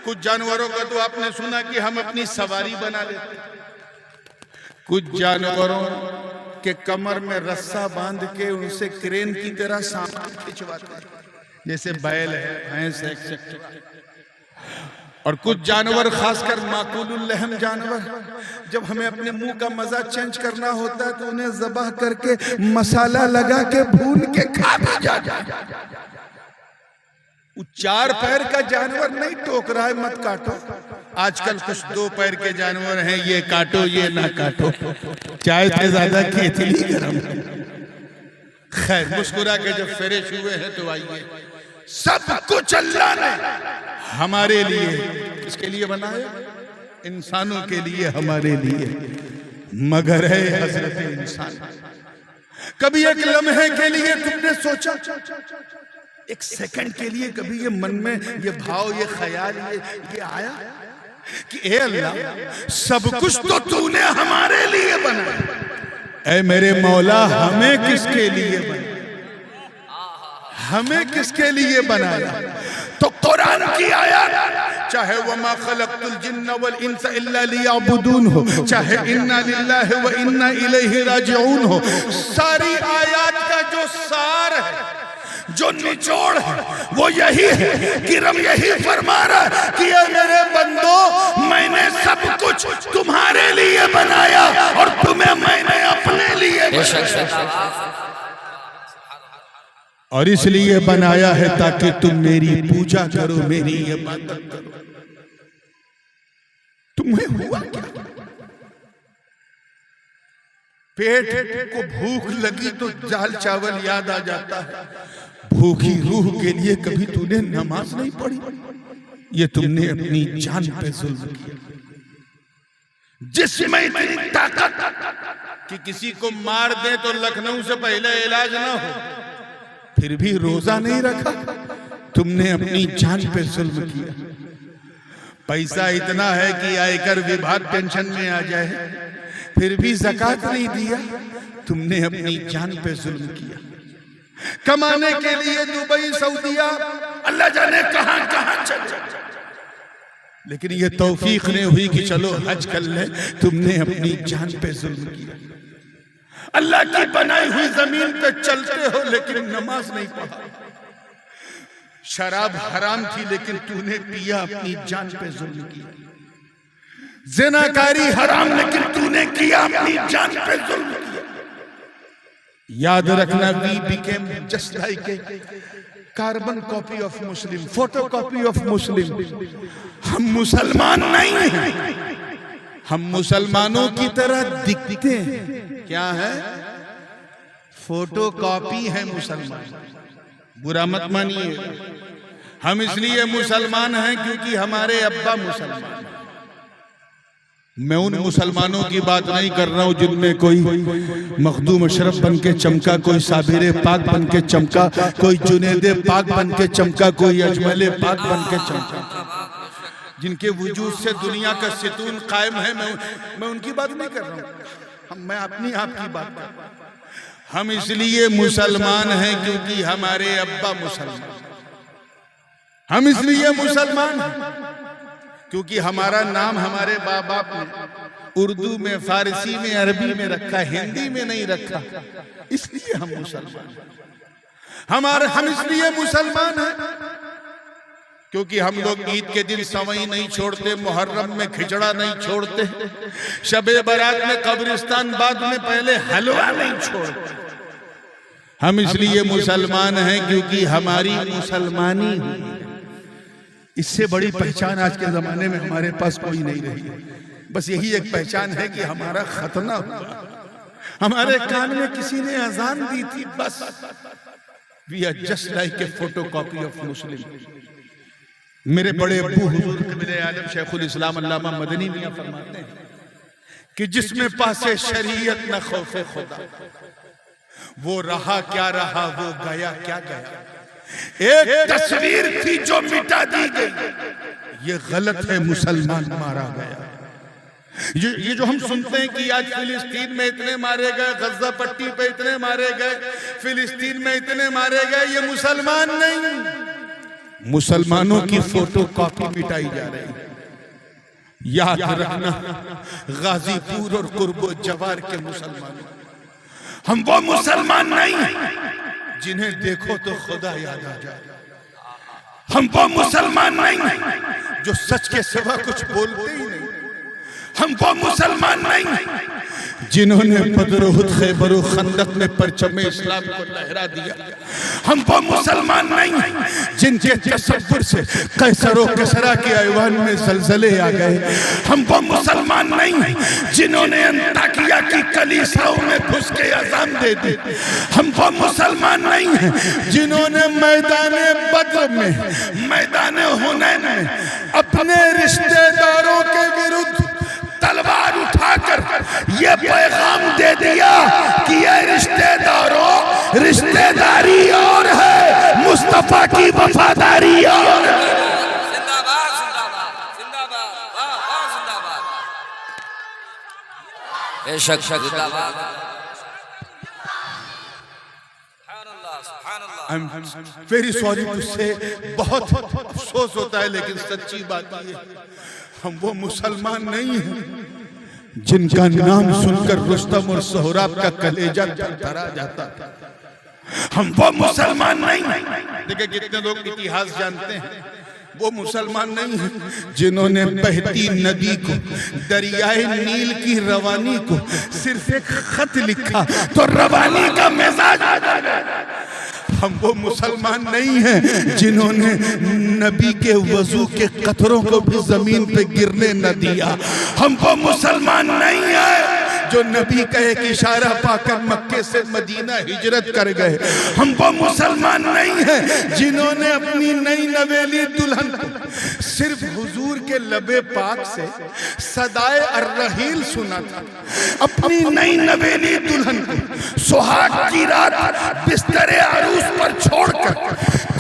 कुछ जानवरों का तो आपने सुना कि हम अपनी सवारी बना लेते। कुछ जानवरों के कमर में रस्सा बांध के उनसे क्रेन की तरह सामान खिंचवाते हैं, जैसे बैल है, भैंस है, एक्सेट्रा। और कुछ जानवर, खासकर माकुलुल लहम जानवर, जब हमें अपने मुंह का मजा चेंज करना होता है तो उन्हें ज़बाह करके मसाला लगा के भून के खा भी जाता। चार पैर का जानवर नहीं टोक रहा है मत काटो। आजकल कुछ दो पैर के जानवर हैं, ये काटो ये ना काटो, चाय से ज्यादा केतली गरम। खैर, मुस्कुरा के जब फ्रेश हुए हैं तो आइए। सब कुछ अल्लाह ने हमारे लिए, किसके लिए बनाया? इंसानों के लिए, हमारे लिए। मगर है हजरत इंसान, कभी एक लम्हे के लिए तुमने सोचा, एक सेकंड के लिए कभी ये मन में ये भाव, ये ख्याल, ये आया कि ए अल्लाह, सब कुछ तो तूने हमारे लिए बनाया, ऐ मेरे मौला हमें किसके लिए बनाया? हमें किसके लिए बनाया? तो कुरान की आयत चाहे वमा खलक़तुल जिन्न वल इंसा इल्ला लियअबुदून हो, चाहे इन्ना लिल्लाहि व इन्ना इलैहि राजिऊन हो, सारी आयत का जो सार है, जो निचोड़ है, वो यही है कि रब यही फरमा रहा है कि ये मेरे बंदो, मैंने सब कुछ तुम्हारे लिए बनाया और तुम्हें मैंने अपने लिए बनाया, और इसलिए बनाया है ताकि तुम मेरी पूजा करो, मेरी इबादत करो। तुम्हें हुआ क्या? पेट को भूख लगी तो दाल चावल याद आ जाता है। भूखी रूह के लिए कभी तूने नमाज नहीं पढ़ी? ये तुमने अपनी जान पे जुल्म किया। जिसमें इतनी ताकत कि किसी को मार दे तो लखनऊ से पहले इलाज ना हो, फिर भी रोजा नहीं रखा, तुमने अपनी जान पे जुल्म किया। पैसा इतना है कि आयकर विभाग टेंशन में आ जाए, फिर भी ज़कात नहीं दिया, तुमने अपनी जान पे जुल्म किया। कमाने के लिए दुबई, सऊदीया, अल्लाह जाने कहां कहां चले, लेकिन ये तौफीक नहीं हुई कि चलो हज कर ले, तुमने अपनी जान पे जुल्म किया। अल्लाह की बनाई हुई जमीन पे चलते हो लेकिन नमाज नहीं पढ़ा। शराब हराम थी लेकिन तूने पिया, अपनी जान पे जुल्म किया। ज़िनाकारी हराम लेकिन तूने किया, अपनी जान पे जुल्म किया। याद रखना, we became just like a carbon copy of Muslim, photo copy of Muslim. हम मुसलमान नहीं हैं, हम मुसलमानों की तरह दिखते हैं। क्या है? फोटो कॉपी है मुसलमान। बुरा मत मानिए, हम इसलिए मुसलमान हैं क्योंकि हमारे अब्बा मुसलमान हैं। मैं उन मुसलमानों की बात नहीं कर रहा हूं जिनमें कोई मखदूम अशरफ बन के चमका, कोई साबिर पाक बन के चमका, कोई जुनेद पाक बन के चमका, कोई अजमल पाक बन के चमका, जिनके वजूद से दुनिया का सितून कायम है। मैं उनकी बात नहीं कर रहा हूं, मैं अपनी आपकी बात कर रहा हूं। हम इसलिए मुसलमान हैं क्योंकि हमारे अब्बा मुसलमान। हम इसलिए मुसलमान हैं क्योंकि हमारा नाम हमारे बाप बाप ने उर्दू में, फारसी में, अरबी में रखा, हिंदी में नहीं रखा, इसलिए हम मुसलमान। हम इसलिए मुसलमान हैं क्योंकि हम लोग ईद के दिन सवई नहीं छोड़ते, मुहर्रम में खिचड़ा नहीं छोड़ते, शबे बारात में कब्रिस्तान, बाद में पहले हलवा नहीं छोड़ते। हम इसलिए मुसलमान हैं क्योंकि हमारी मुसलमानी हुई। इससे बड़ी पहचान आज के जमाने में हमारे पास कोई नहीं रही है। बस यही एक पहचान है कि हमारा खतना हुआ, हमारे कान में किसी ने अजान दी थी, बस। We are just like a photo copy of Muslim. मेरे बड़े अब्बू हुजूर कबीर आलम शेखुल इस्लाम अल्लामा मदनी मियां फरमाते हैं कि जिसमें पासे शरीयत न खौफे खुदा, वो रहा क्या रहा, वो गया क्या गया। एक तस्वीर थी जो मिटा दी गई, ये गलत है, मुसलमान मारा गया। ये जो हम सुनते हैं कि आज फिलिस्तीन में इतने मारे गए, गज्जा पट्टी पे इतने मारे गए, फिलिस्तीन में इतने मारे गए, ये मुसलमान नहीं, मुसलमानों की फोटो कॉपी मिटाई जा रही है। याद रखना, गाजीपुर और कुर्बो जवार के मुसलमान, हम वो मुसलमान नहीं जिन्हें देखो तो खुदा याद आ जाए। हम वो मुसलमान नहीं जो सच के सिवा कुछ बोलते ही नहीं। हम वो मुसलमान नहीं जिन्होंने बदर, उहद, खैबर और खंदक में परचम इस्लाम को लहरा दिया। हम वो मुसलमान नहीं जिनके तसव्वुर से कैसर और किसरा के ऐवान में जलजले आ गए। हम वो मुसलमान नहीं जिन्होंने अंताकिया की कलीसियाओं में घुस के अज़ान दे दी। हम वो मुसलमान नहीं जिन्होंने मैदान बद्र में, मैदान हुनैन में अपने रिश्तेदारों के विरुद्ध तलवार उठाकर ये पैगाम दे दिया कि ये रिश्तेदारों, रिश्तेदारी और है, मुस्तफा की वफादारी और है। जिंदाबाद जिंदाबाद जिंदाबाद, वाह वाह जिंदाबाद, बेशक जिंदाबाद। सुभान अल्लाह सुभान अल्लाह। आई एम वेरी सॉरी तुझसे बहुत अफसोस होता है, लेकिन सच्ची बात ये हम वो मुसलमान नहीं हैं जिनका नाम सुनकर रुस्तम और सोहराब का कलेजा थरथरा जाता। हम वो मुसलमान नहीं हैं। देखिए कितने लोग इतिहास जानते हैं, वो मुसलमान नहीं हैं जिन्होंने बहती नदी को, दरियाए नील की रवानी को सिर्फ एक खत लिखा तो रवानी का मिजाज आ जाएगा। हम वो मुसलमान नहीं हैं जिन्होंने नबी के वजू के कतरों को भी जमीन पे गिरने न दिया। हम वो मुसलमान नहीं हैं जो नबी का एक इशारा पाकर मक्के से मदीना हिजरत कर गए। हम वो मुसलमान नहीं हैं जिन्होंने अपनी नई नवेली दुल्हन सिर्फ हुजूर के लबे पाक से सदाए अर्रहील सुना था। अपनी नई नवेली दुल्हन को सुहाग की रात बिस्तरे अरूस पर छोड़कर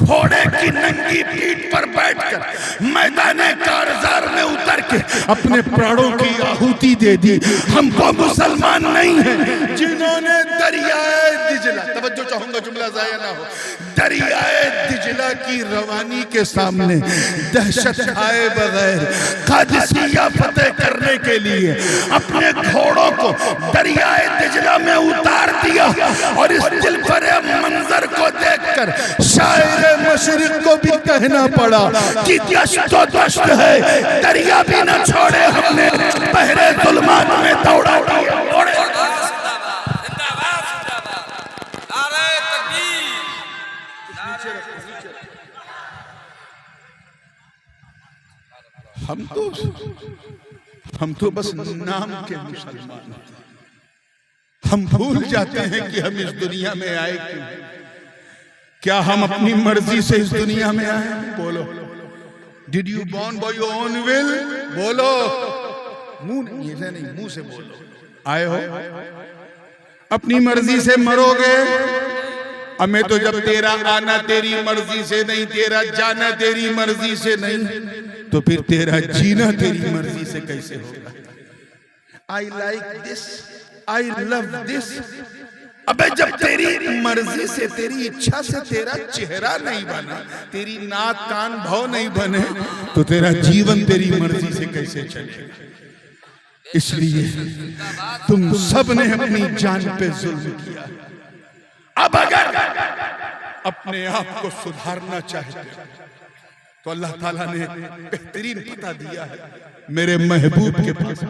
घोड़े की नंगी पीठ पर बैठकर मैदाने कारजार में उतर के अपने प्राणों की आहुति दे दी। हम वो मुसलमान नहीं हैं जिन्होंने दरियाए दिजला, तवज्जो चाहूंगा जुमला जाया ना हो, दरियाए दिजला की रवानी के सामने दहशत खाए बगैर कादिसिया फतेह करने के लिए अपने घोड़ों को दरियाए दिजला में उतार दिया। और इस दिलफरेब मंजर को देखकर शायर मशरिक को भी कहना पड़ा कि दश्तो दश्त है, दरिया भी न छोड़े, हमने बहरे जुल्मात में दौड़ा दिया। हम तो बस नाम के मुसलमान, हम भूल जाते हैं कि हम इस दुनिया में आए क्यों। क्या हम अपनी मर्जी से इस दुनिया में आए? बोलो, did you born by your own will? बोलो, मुंह से नहीं, मुंह से बोलो। आए हो, अपनी मर्जी से मरोगे। हमें तो जब तेरा आना तेरी मर्जी से नहीं, तेरा जाना तेरी मर्जी से नहीं, तो फिर तेरा जीना तेरी मर्जी से कैसे होगा? I like this, I love this. अबे जब तेरी मर्जी से, तेरी इच्छा से तेरा चेहरा नहीं बना, तेरी नाक कान भौं नहीं बने, तो तेरा जीवन तेरी मर्जी से कैसे चलेगा? इसलिए तुम सब ने अपनी जान पे जुल्म किया। अब अगर अपने आप को सुधारना चाहते तो अल्लाह ताला ने बेहतरीन पता दिया है, मेरे महबूब के पास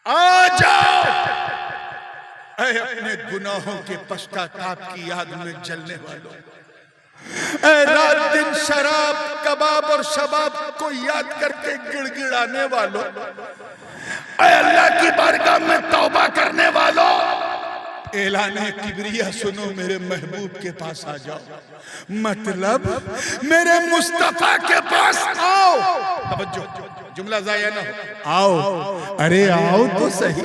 आ जाओ। ऐ अपने गुनाहों के पश्चाताप की याद में जलने वालों, ऐ रात दिन शराब कबाब और शबाब को याद करके गिड़गिड़ाने वालों, ऐ अल्लाह की बारगाह में तौबा करने वालों, ऐलाने किबरिया सुनो, मेरे महबूब के पास आ जाओ। मतलब मेरे मुस्तफा के पास आओ। तवज्जो, जुमला जाया ना हो, आओ। अरे आओ तो सही,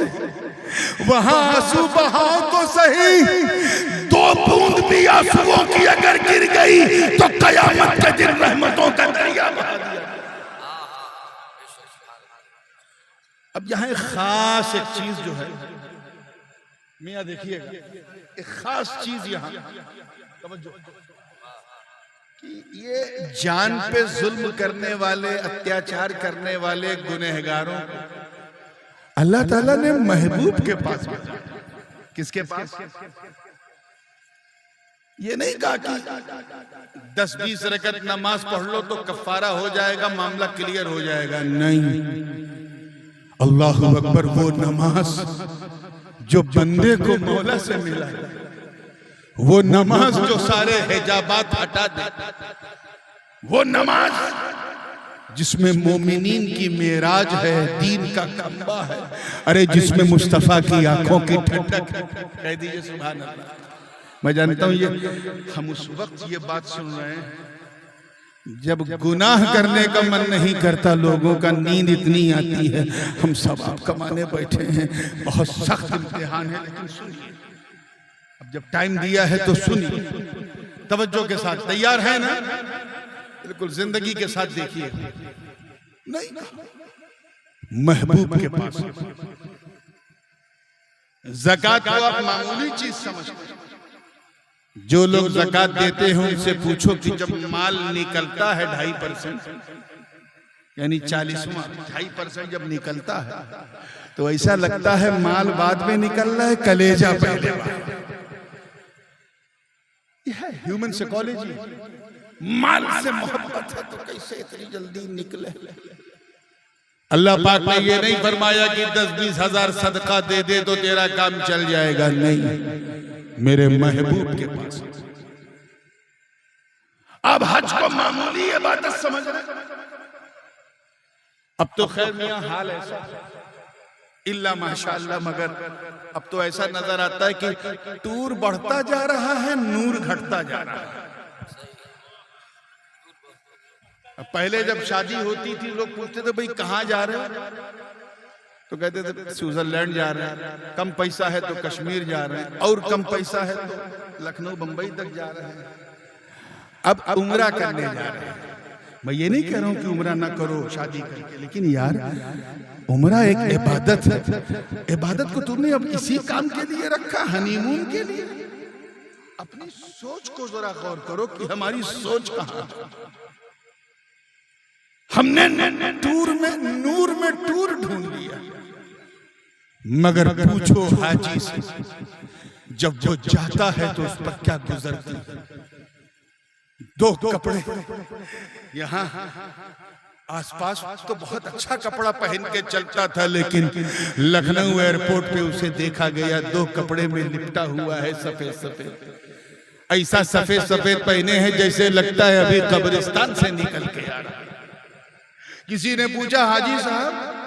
वहां आंसू बहाओ तो सही। दो बूंद भी आंसुओं की अगर गिर गई तो कयामत के दिन रहमतों का दरिया बहा दिया। अब यहाँ एक खास एक चीज जो है, मियां देखिएगा, एक खास चीज यहाँ कि ये जान पे जुल्म करने वाले, अत्याचार करने वाले गुनहगारों अल्लाह ताला ने महबूब के पास भेजा। किसके पास? ये नहीं कहा कि 10-20 रकत नमाज पढ़ लो तो कफारा हो जाएगा, मामला क्लियर हो जाएगा। नहीं, अल्लाह अकबर, वो नमाज जो बंदे को मौला से मिला, वो नमाज जो सारे हिजाबात हटा दे, वो नमाज जिसमें मोमिनीन की मेराज है, दीन का खंबा है, अरे जिसमें मुस्तफा की आंखों की ठंडक है। कह दीजिए सुभान अल्लाह। मैं जानता हूं ये हम उस वक्त ये बात सुन रहे हैं जब गुनाह करने का मन नहीं करता, लोगों का नींद इतनी आती है, हम सब आप कमाने बैठे हैं, बहुत सख्त इम्तिहान है, लेकिन सुनिए, अब जब टाइम दिया है तो सुनिए तवज्जो के साथ। तैयार है ना? बिल्कुल जिंदगी के साथ देखिए। नहीं, महबूब के पास ज़कात को आप मामूली चीज समझते हैं, जो लोग ज़कात देते हैं उनसे पूछो कि जब माल निकलता है 2.5%, यानी 40वां 2.5% जब निकलता है तो ऐसा लगता है माल बाद में निकल रहा है, कलेजा पहले। यह है ह्यूमन साइकोलॉजी। माल से मोहब्बत है तो कैसे इतनी जल्दी निकले। अल्लाह पाक ने ये नहीं फरमाया कि 10-20 हजार सदका दे दे तो तेरा काम चल जाएगा, नहीं, मेरे महबूब के पास। अब हज को मामूली इबादत समझ रहे। अब तो खैर मियां हाल ऐसा इल्ला माशाअल्लाह, मगर अब तो ऐसा नजर आता है कि टूर बढ़ता जा रहा है, नूर घटता जा रहा है। पहले जब शादी होती थी लोग पूछते थे भाई कहाँ जा रहे हो, तो कहते थे स्विट्जरलैंड जा रहे हैं, कम पैसा है तो कश्मीर जा रहे हैं, और कम पैसा है तो लखनऊ बंबई तक जा रहे हैं। अब उम्रा करने जा रहे हैं। मैं ये नहीं कह रहा हूं कि उम्रा ना करो शादी करके, लेकिन यार उम्रा एक इबादत है। इबादत को तुमने अब इसी काम के लिए रखा, हनीमून के लिए। अपनी सोच को जरा गौर करो कि हमारी सोच कहां है। हमने टूर में नूर में टूर ढूंढ लिया, मगर पूछो हाजी से जब वो जाता है तो उस पर क्या गुजरती है। 2 कपड़े यहाँ आसपास तो बहुत अच्छा कपड़ा पहन के चलता था, लेकिन लखनऊ एयरपोर्ट पे उसे देखा गया 2 कपड़े में लिपटा हुआ है, सफेद सफेद। ऐसा सफेद सफेद पहने हैं जैसे लगता है अभी कब्रिस्तान से निकल के आ रहा है। किसी ने पूछा हाजी साहब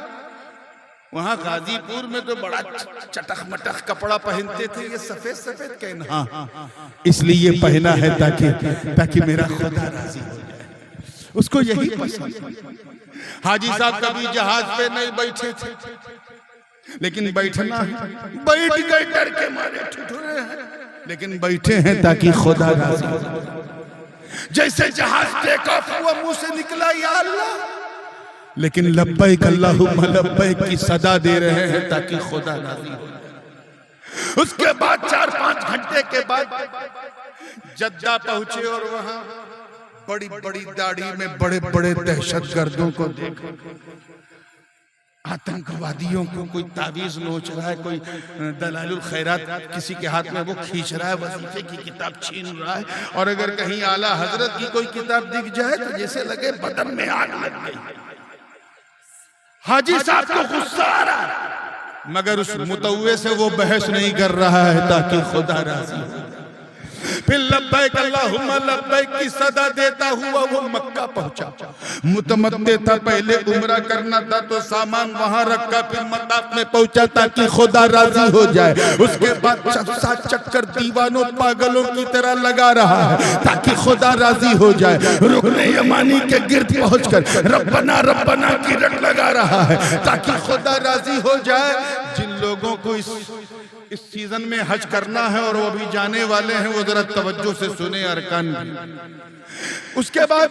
वहां गाजीपुर में तो बड़ा चटक मटक कपड़ा पहनते थे, ये सफेद सफेद कहना। हाँ, इसलिए पहना है ताकि मेरा खुदा राजी हो जाए, उसको यही पसंद। हाजी साहब कभी जहाज पे नहीं बैठे थे, लेकिन बैठना है, बैठ गए डर के मारे ठिठुरे हैं, लेकिन बैठे हैं ताकि खुदा राजी हो जाए। जैसे जहाज टेक ऑफ हुआ मुंह से निकला या अल्लाह, लेकिन लब्बैक अल्लाहुम्मा लब्बैक की सदा दे रहे हैं ताकि खुदा राजी हो। उसके बाद 4-5 घंटे के बाद जद्दा पहुंचे और वहां बड़ी बड़ी दाढ़ी में बड़े बड़े दहशतगर्दों को देखा, आतंकवादियों को। कोई तावीज नोच रहा है, कोई दलालुल खैरात किसी के हाथ में वो खींच रहा है, वजीफे की किताब छीन रहा है, और अगर कहीं आला हजरत की कोई किताब दिख जाए तो जैसे लगे बदन में आग लग गई। हाजी साहब को गुस्सा आ रहा है, मगर उस मुतव्वे से वो बहस नहीं कर रहा है ताकि खुदा राजी हो। फिर लब्बैक अल्लाहुम्मा लब्बैक की सदा देता हुआ वो मक्का पहुंचा। मुतमत्ते था, पहले उम्रा करना था तो सामान वहां रखा, फिर मताफ में पहुंचा ताकि खुदा राजी हो जाए। उसके बाद 7 चक्कर दीवानों पागलों की तरह लगा रहा है ताकि खुदा राजी हो जाए। रुकने यमानी के गिर्द पहुंचकर रब्बना रब्बना की रट लगा रहा है ताकि खुदा राजी हो जाए। जिन लोगों को इस सीजन में हज करना है और वो भी जाने वाले हैं, वो जरा तवज्जो से सुने अरकान भी। उसके बाद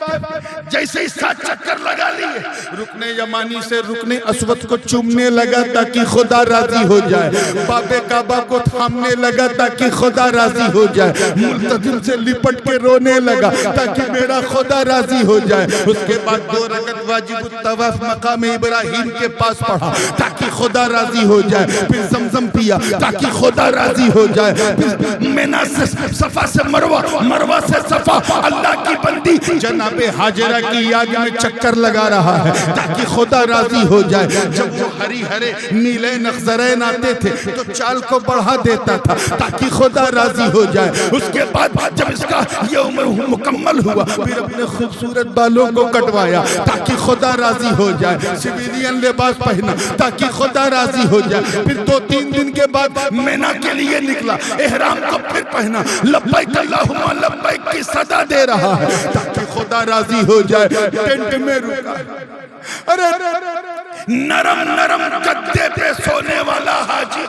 जैसे ही 7 चक्कर लगा लिए, रुकने यमानी से रुकने अस्वद को चूमने लगा ताकि खुदा राजी हो जाए। बाबे काबा को थामने लगा ताकि खुदा राजी हो जाए। मुल्तजिम से लिपट के रोने लगा ताकि मेरा खुदा राजी हो जाए। उसके बाद 2 रकत वाजिब तवाफ मकाम इब्राहिम के पास पढ़ा ताकि खुदा राजी हो जाए। फिर जमजम पिया ताकि खुदा राजी हो जाए। फिर मिना से सफा से मरवा, मरवा से सफा, अल्लाह की बंदी जनाबे हाजरा की याद में चक्कर लगा रहा है ताकि खुदा राजी हो जाए। जब वो हरी हरे नीले नक्शरैन आते थे तो चाल को बढ़ा देता था ताकि खुदा राजी हो जाए। उसके बाद जब इसका ये उम्र मुकम्मल हुआ, फिर अपने खूबसूरत बालों को कटवाया ताकि खुदा राजी हो जाए। सिविलियन लिबास पहना ताकि खुदा राजी हो जाए। फिर 2-3 दिन के बाद मीना के लिए निकला, एहराम को फिर पहना, लब्बैक अल्लाहुम्मा लब्बैक की सदा दे रहा है ताकि खुदा राजी हो जाए। टेंट में रुका, अरे नरम नरम गद्दे पे सोने वाला हाजी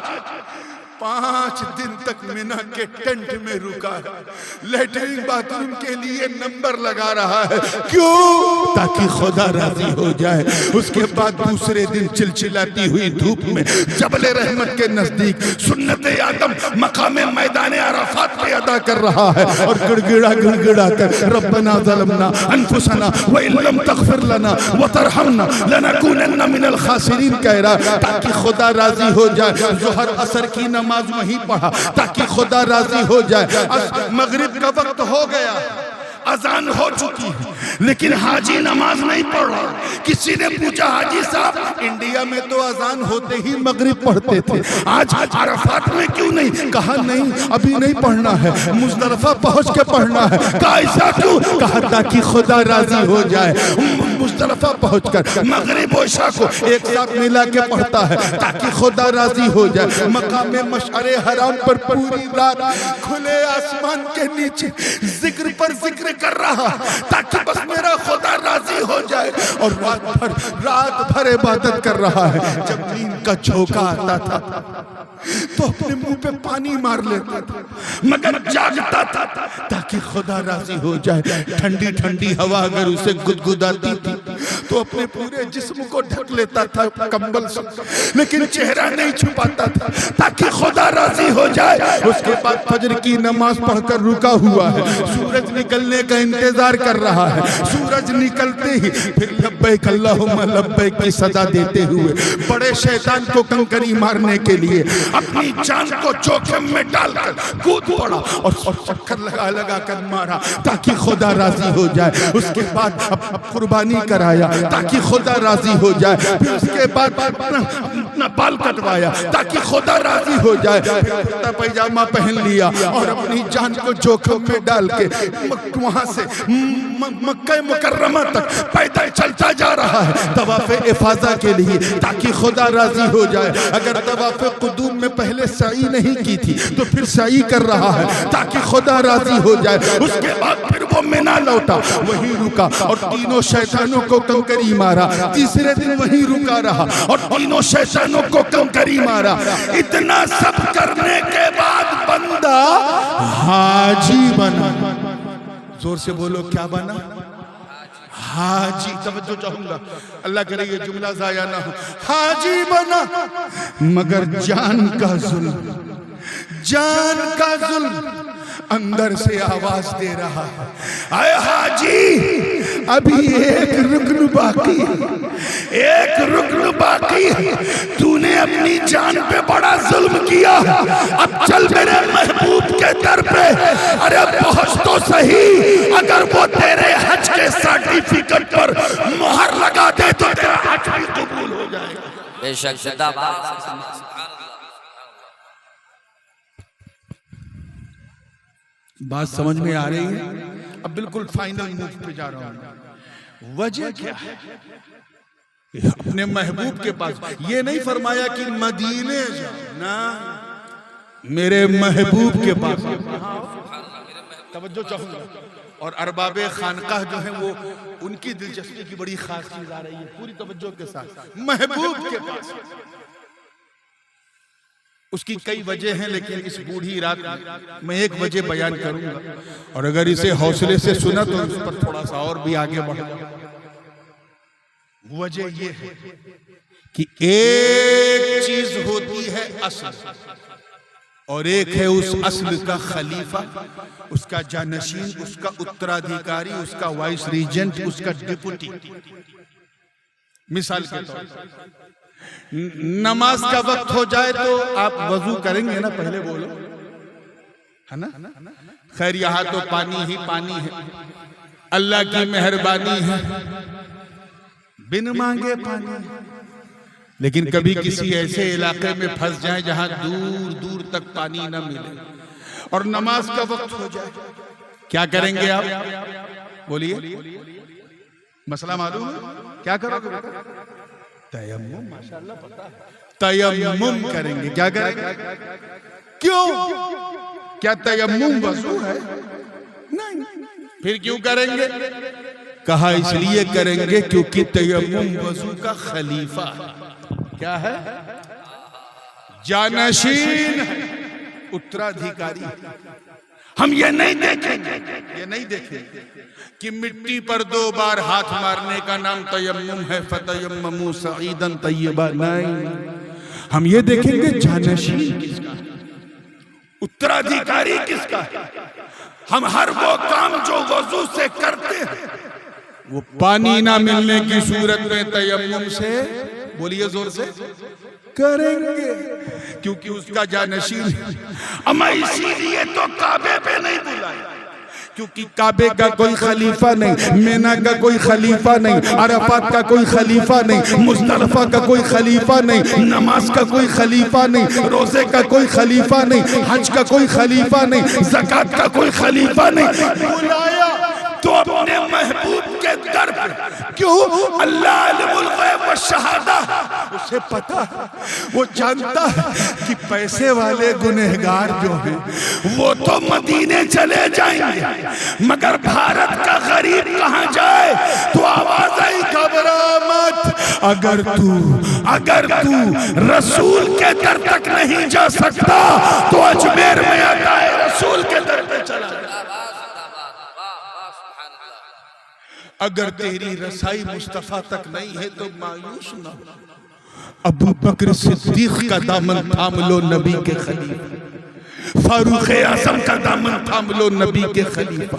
5 दिन तक मिना के टेंट में रुका है, लेटरिन बाथरूम के लिए नंबर लगा रहा है। क्यों? ताकि खुदा राजी हो जाए। उसके बाद दूसरे दिन चिलचिलाती हुई धूप में जबल रहमत के नजदीक सुन्नत आदम मकामे मैदान अराफात पे अदा कर रहा है और गिड़गिड़ा कर रब्बना ज़लमना अनफुसना व इल्लम तग़फिर लना व तरहमना लनकूनन्ना मिनल खासिरीन कह रहा, ताकि खुदा राजी हो जाए। ज़ोहर असर की नमाज वहीं पढ़ा ताकि खुदा राजी हो जाए। मगरिब का वक्त हो गया, अजान हो चुकी है, लेकिन हाजी नमाज नहीं पढ़ रहा। किसी ने पूछा, हाजी साहब इंडिया में तो अजान होते ही मगरिब पढ़ते थे, आज अरफात में क्यों नहीं? कहा नहीं, अभी नहीं पढ़ना है, मुज़दलिफ़ा पहुंच के पढ़ना है। कहा ऐसा क्यों? कहा ताकि खुदा राजी हो जाए। मुज़दलिफ़ा पहुंचकर मगरिब और इशा को एक साथ मिला के पढ़ता है ताकि खुदा राजी हो जाए। मकाम मशअरे हराम पर पूरी रात खुले आसमान के नीचे जिक्र पर जिक्र कर रहा ताकि बस मेरा खुदा राजी हो जाए, और रात भर इबादत कर रहा है। जब नींद का झोंका आता था तो अपने मुंह पे पानी मार लेता था, मगर जागता था ताकि खुदा राजी हो जाए। ठंडी ठंडी हवा अगर उसे गुदगुदाती थी तो अपने पूरे जिस्म को ढक लेता था कंबल से, लेकिन चेहरा नहीं छुपाता था ताकि खुदा राजी हो जाए। उसके बाद फजर की नमाज पढ़कर रुका हुआ है, सूरज निकलने का इंतजार कर रहा है। सूरज निकलते ही फिर लब्बैक अल्लाहुम्मा लब्बैक की सदा देते हुए बड़े शैतान को कंकरी मारने के लिए अपनी जान को जोखिम में डालकर कूद पड़ा और चक्कर लगा कर मारा ताकि खुदा राजी हो जाए। उसके बाद कुर्बानी कराया ताकि खुदा राजी हो जाए। फिर उसके बाद अपना बाल कटवाया ताकि खुदा राजी हो जाए। कुर्ता पैजामा पहन लिया और अपनी जान को जोखिम में डाल के वहां से मक्का मुकर्रमा तक पैदल चलता जा रहा है तवाफ़े इफाज़ा के लिए ताकि खुदा राजी हो जाए। अगर तवाफ़े कुदूम में पहले सई नहीं की थी तो फिर सई कर रहा है ताकि खुदा राजी हो जाए। उसके बाद फिर वो मिना लौटा, वहीं रुका और तीनों शैतानों को कंकरी मारा। तीसरे दिन वहीं रुका रहा और तीनों शैतानों को कंकरी मारा। इतना सब करने के बाद बंदा हाजी बना। जोर से बोलो, क्या बना? हाजी। तवज्जो चाहूंगा, अल्लाह करे ये जुमला जाया ना हो। हाजी बना, मगर जान का जुल्म, जान का जुल्म अंदर से आवाज दे रहा है, आए हाजी अभी एक रुकन बाकी है, एक रुकन बाकी है। तूने अपनी जान पे बड़ा जुल्म किया, अब चल मेरे महबूब के दर पे। अरे पहुंच तो सही, अगर वो तेरे हज के सर्टिफिकेट पर मोहर लगा दे तो तेरा हज भी कबूल हो जाएगा। बेशक जिंदाबाद। बात समझ में आ रही है? अब बिल्कुल फाइनल मूव पे जा रहा हूं। वजह क्या है? अपने महबूब के पास ये नहीं फरमाया कि मदीने जाओ ना, मेरे महबूब के पास। तवज्जो चाहूंगा। और अरबाबे खानकाह जो है वो उनकी दिलचस्पी की बड़ी खास चीज आ रही है, पूरी तवज्जो के साथ महबूब के पास। उसकी कई वजह हैं, लेकिन इस बूढ़ी रात में मैं एक वजह बयान करूंगा, और अगर इसे हौसले से सुना तो उस पर थोड़ा सा और भी आगे बढ़। वजह ये है कि एक चीज होती है असल, और एक है उस असल का खलीफा, उसका जानशीन, उसका उत्तराधिकारी, उसका वाइस रीजेंट, उसका डिप्टी। मिसाल के तौर पर नमाज का वक्त हो जाए तो आप वजू करेंगे ना, पहले बोलो, है ना? खैर यहाँ तो पानी ही पानी है, अल्लाह की मेहरबानी है, बिन मांगे पानी। लेकिन कभी किसी ऐसे इलाके में फंस जाए जहां दूर दूर तक पानी न मिले और नमाज का वक्त हो जाए, क्या करेंगे आप? बोलिए, मसला मालूम है? क्या करोगे? तयम्मुम। माशाअल्लाह पता है, तयम्मुम करेंगे। क्या करेंगे? क्यों? क्या तयम्मुम वजू है? नहीं। फिर क्यों करेंगे? कहा इसलिए करेंगे क्योंकि तयम्मुम वजू का खलीफा क्या है? जानशीन है। उत्तराधिकारी। हम ये नहीं देखेंगे कि मिट्टी पर 2 बार हाथ मारने का नाम तयम्मुम है, फतयम्ममू सईदन तय्यबा। नहीं, हम ये देखेंगे जानशीन किसका है, उत्तराधिकारी किसका है। हम हर वो काम जो वजू से करते हैं वो पानी ना मिलने की सूरत में तयम्मुम से, बोलिए जोर से, करेंगे, क्योंकि उसका जानशीन। अमा इसीलिए तो काबे पे नहीं बुलाया, क्योंकि काबे का कोई खलीफा नहीं, मेना का कोई खलीफा नहीं, अरफात का कोई खलीफा नहीं, मुज़दलिफा का कोई खलीफा नहीं, नमाज का कोई खलीफा नहीं, रोजे का कोई खलीफा नहीं, हज का कोई खलीफा नहीं, ज़कात का कोई खलीफा नहीं। बुलाया तो अपने महबूब के दर पर। क्यों? अल्लाह अलिमुल गैब व शहादा, उसे पता, वो जानता है कि पैसे वाले गुनहगार जो हैं वो तो मदीने चले जाएंगे, मगर भारत का गरीब कहाँ जाए? तो आवाज आई, घबरा मत, अगर तू रसूल के दर तक नहीं जा सकता तो अजमेर में अताए रसूल के दर पे चला जा। अगर तेरी रसाई मुस्तफा तक नहीं है तो मायूस ना हो। अबू बकर सिद्दीक का दामन थाम लो, नबी के खलीफा। फारूक आजम का दामन थाम लो, नबी के खलीफा।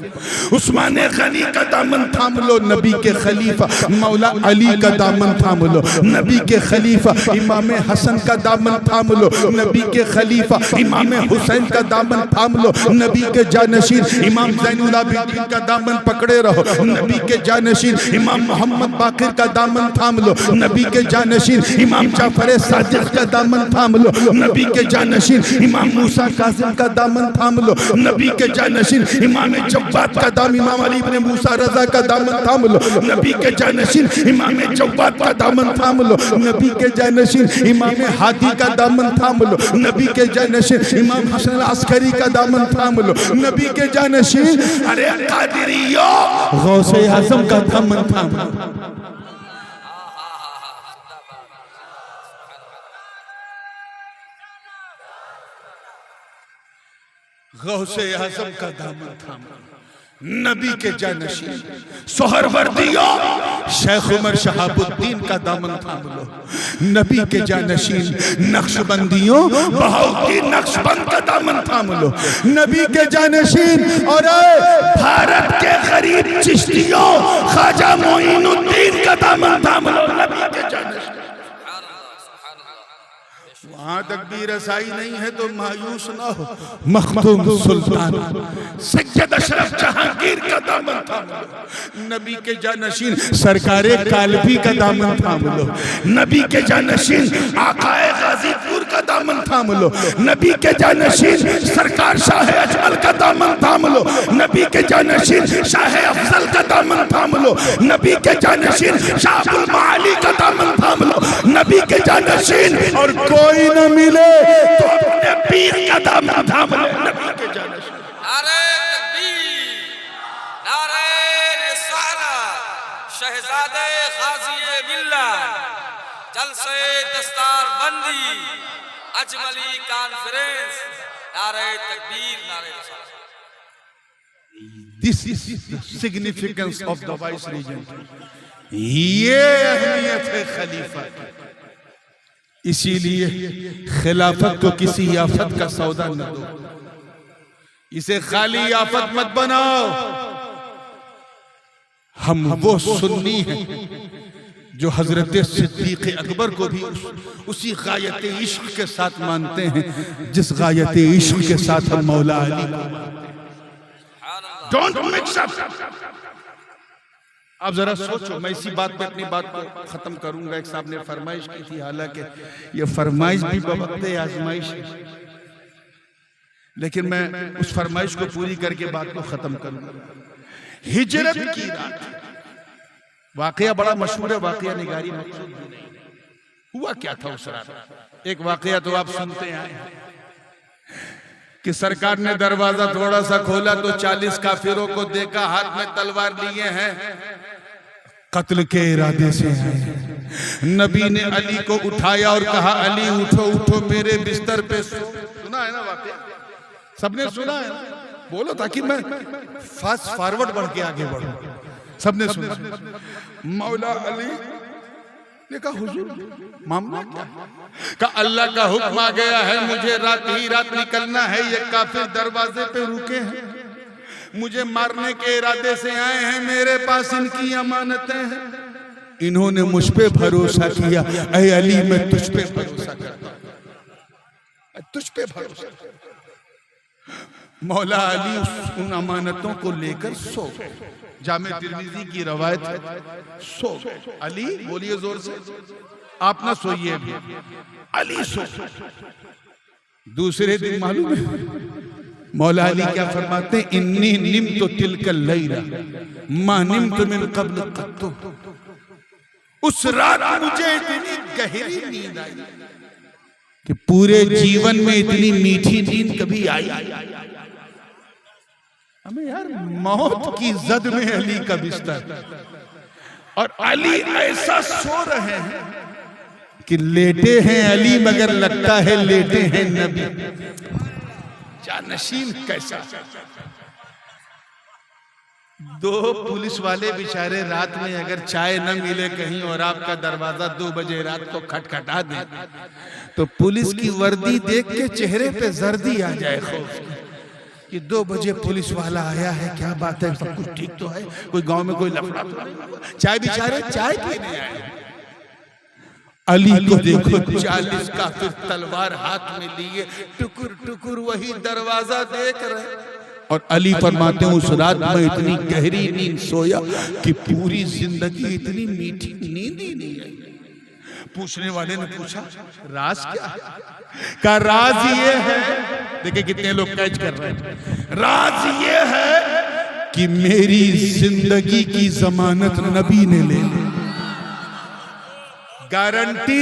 उस्मान गनी का दामन थाम लो, नबी के खलीफा। मौला अली का दामन थाम लो, नबी के खलीफा। इमाम हसन का दामन थाम लो, नबी के खलीफा। इमाम हुसैन का दामन थाम लो, नबी के जानशीन। इमाम ज़ैनुल आबिदीन का दामन पकड़े रहो, नबी के जानशीन। इमाम मोहम्मद बाकिर का दामन थाम लो, नबी के जानशीन। इमाम जाफर सादिक का दामन थाम लो, नबी के जानशीन। इमाम मूसा काज़िम का दामन थाम लो, नबी के जानशीन। इमाम जव्वाद का दामन, इमाम अली इब्ने मूसा रज़ा का दामन थाम लो, नबी के जानशीन। इमाम जव्वाद का दामन थाम लो, नबी के जानशीन। इमाम हादी का दामन थाम लो, नबी के जानशीन। इमाम हसन अस्करी का दामन थाम लो, नबी के जानशीन। अरे कादिरियो, गौसे आज़म का दामन थाम लो। गौसे आज़म का दामन थाम, नबी के जानशीन। सोहरवर्दियों, शेख उमर शहाबुद्दीन का दामन थाम लो, नबी के जानशीन। नक्शबंदियों, बहाउद्दीन नक्शबंद का दामन थाम लो, नबी के जानशीन। और भारत के गरीब चिश्तियों, ख्वाजा मोइनुद्दीन का दामन थाम लो, नबी के जानशीन। वहां तक भी रसाई नहीं है तो मायूस ना हो। मखदूम सुल्तान सैयद अशरफ जहांगीर का दामन थाम लो, नबी के जानशीन। सरकारे कालबी का दामन थाम लो, नबी के जानशीन। आकाए गाजीपुर का दामन थाम लो, नबी के जानशीन। सरकार शाह अजमल का दामन थाम लो, नबी के जानशीन। शाह अफजल का दामन थाम लो, नबी के जानशीन। शाह अब्दुल माली का दामन थाम लो, नबी के जानशीन। और कोई न मिले तो अपने पीर का दामन थाम लो, नबी के जानशीन। नारे तकबीर, नारे रिसालत, शहजादे गाज़ी मिल्लत, जलसे दस्तार बंदी, अजमली कॉन्फ्रेंस, नारे तकबीर, नारे रिसालत। This is the significance of the vice regent. ये अहमियत है खलीफा की। इसीलिए खिलाफत को किसी याफत का सौदा न दो, इसे खाली याफत मत बनाओ। हम वो सुन्नी हैं जो हजरत सिद्दीक अकबर को भी उसी गायत इश्क के साथ मानते हैं जिस गायत इश्क के साथ हम मौला अली को मानते हैं। Don't mix up. अब जरा सोचो, मैं इसी बात पे अपनी बात को खत्म करूंगा। एक साहब ने फरमाइश की थी, हालांकि ये फरमाइश भी बवक्ते आजमाइश है, लेकिन मैं उस फरमाइश को पूरी करके बात को खत्म करूंगा। हिजरत की रात, वाकया बड़ा मशहूर है, वाकया निगारी मकसूद नहीं। हुआ क्या था उस रात? एक वाकया तो आप सुनते आए कि सरकार ने दरवाजा थोड़ा सा खोला तो 40 काफिरों को देखा, हाथ में तलवार लिए हैं, कत्ल के इरादे से हैं। नबी ने अली को उठाया और कहा, अली उठो उठो, मेरे बिस्तर पे सो। सुना है ना वाकया? सबने सुना है, बोलो ताकि मैं फास्ट फॉरवर्ड बढ़ के आगे बढ़ूं। सबने सुना। मौला अली ने कहा हुजूर मामला क्या? कहा अल्लाह का हुक्म आ गया है, मुझे रात ही रात निकलना है। ये काफिर दरवाजे पे रुके हैं, मुझे मारने के इरादे से आए हैं, मेरे पास इनकी अमानतें हैं। इन्होंने मुझ पे भरोसा किया। ऐ अली मैं तुझ पे भरोसा करता हूं, तुझ पे भरोसा। मौला अली उन अमानतों को लेकर सो गए। जामे तिर्मिज़ी की रवायत है, सो गए। अली बोलिए जोर से, आप ना सोइए भी, अली सो। दूसरे दिन मालूम है मौला अली क्या फरमाते हैं? इन्नी निम्तु तिलकल लैला मा निम्तु मिन क़ब्ल क़त्तु। उस रात मुझे इतनी गहरी नींद आई कि पूरे जीवन में इतनी मीठी नींद कभी आई। हमें यार मौत की जद में अली का बिस्तर, और अली ऐसा सो रहे हैं कि लेटे हैं अली मगर लगता है लेटे हैं नबी। जानशीन कैसा। दो पुलिस वाले बेचारे रात में अगर चाय न मिले कहीं और आपका दरवाजा 2 बजे रात को खटखटा दे तो पुलिस की वर्दी देख के चेहरे पे जर्दी आ जाए खौफ कि 2 बजे पुलिस वाला आया है, क्या बात है, सब कुछ ठीक तो है, कोई गांव में कोई लफड़ा तो नहीं। चाय बेचारे चाय पीने आए। अली को देखो 40 काफिर तलवार हाथ में लिए टुकुर टुकुर वही दरवाजा देख रहे। और अली फरमाते हैं उस रात में इतनी गहरी नींद सोया कि पूरी जिंदगी इतनी मीठी नींद ही नहीं आई। पूछने वाले ने पूछा राज क्या है? का राज ये है, देखिए कितने लोग कैच कर रहे हैं। राज ये है कि मेरी जिंदगी की जमानत नबी ने ले ली। गारंटी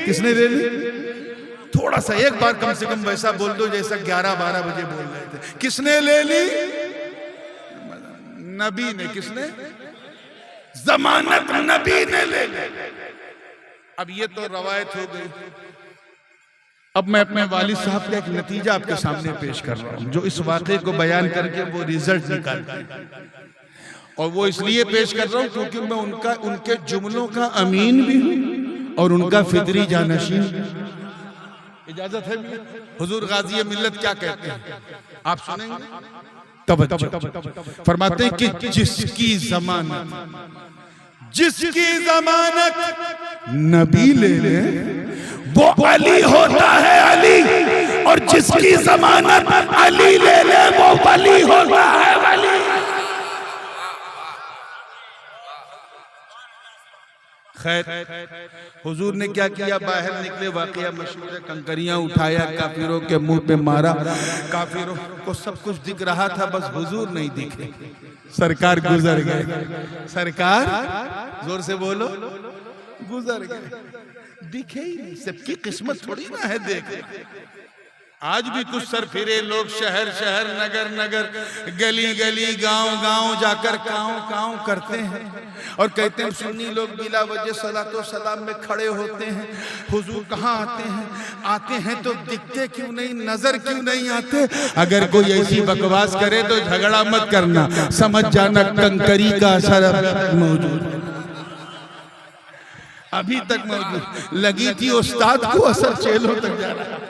किसने ले ली? थोड़ा सा एक बार कम से कम वैसा बोल दो जैसा 11-12 बजे बोल रहे थे। किसने ले ली? नबी ने। किसने? जमानत नबी ने ले ली। अब ये तो रवायत हो गई। अब मैं अपने वालिद साहब का एक नतीजा आपके सामने पेश कर रहा हूं जो इस वाक़े को बयान करके वो रिजल्ट निकालते हैं। और वो इसलिए पेश कर रहा हूं क्योंकि मैं उनके जुमलों का अमीन भी हूं और उनका फितरी जानशीन। इजाजत है? हुजूर गाज़ी मिल्लत क्या कहते हैं आप सुनेंगे? तवज्जो फरमाते हैं कि जिसकी जमानत नबी ले ले वो अली होता है अली, और जिसकी जमानत अली ले ले वो वली होता है वली। खैर हुजूर ने क्या किया? बाहर निकले, वाकया मशहूर है, कंकरियां उठाया, काफिरों के मुंह पे मारा। काफिरों को सब कुछ दिख रहा था, बस हुजूर नहीं दिखे। सरकार गुजर गए। सरकार जोर से बोलो, गुजर गए, दिखे ही नहीं। सबकी किस्मत थोड़ी ना है देख। आज भी कुछ सर फिरे लोग शहर शहर नगर नगर गली गली गांव गांव जाकर काँव काँव करते हैं और कहते हैं सुन्नी लोग बिला वजह सलातो सलाम में खड़े होते हैं। हुजूर कहाँ आते हैं? आते हैं तो दिखते क्यों नहीं, नजर क्यों नहीं आते? अगर कोई ऐसी बकवास करे तो झगड़ा मत करना, समझ जाना कंकरी का असर मौजूद, अभी तक मौजूद। लगी थी उस्ताद को असर चेलों तक जा रहा है।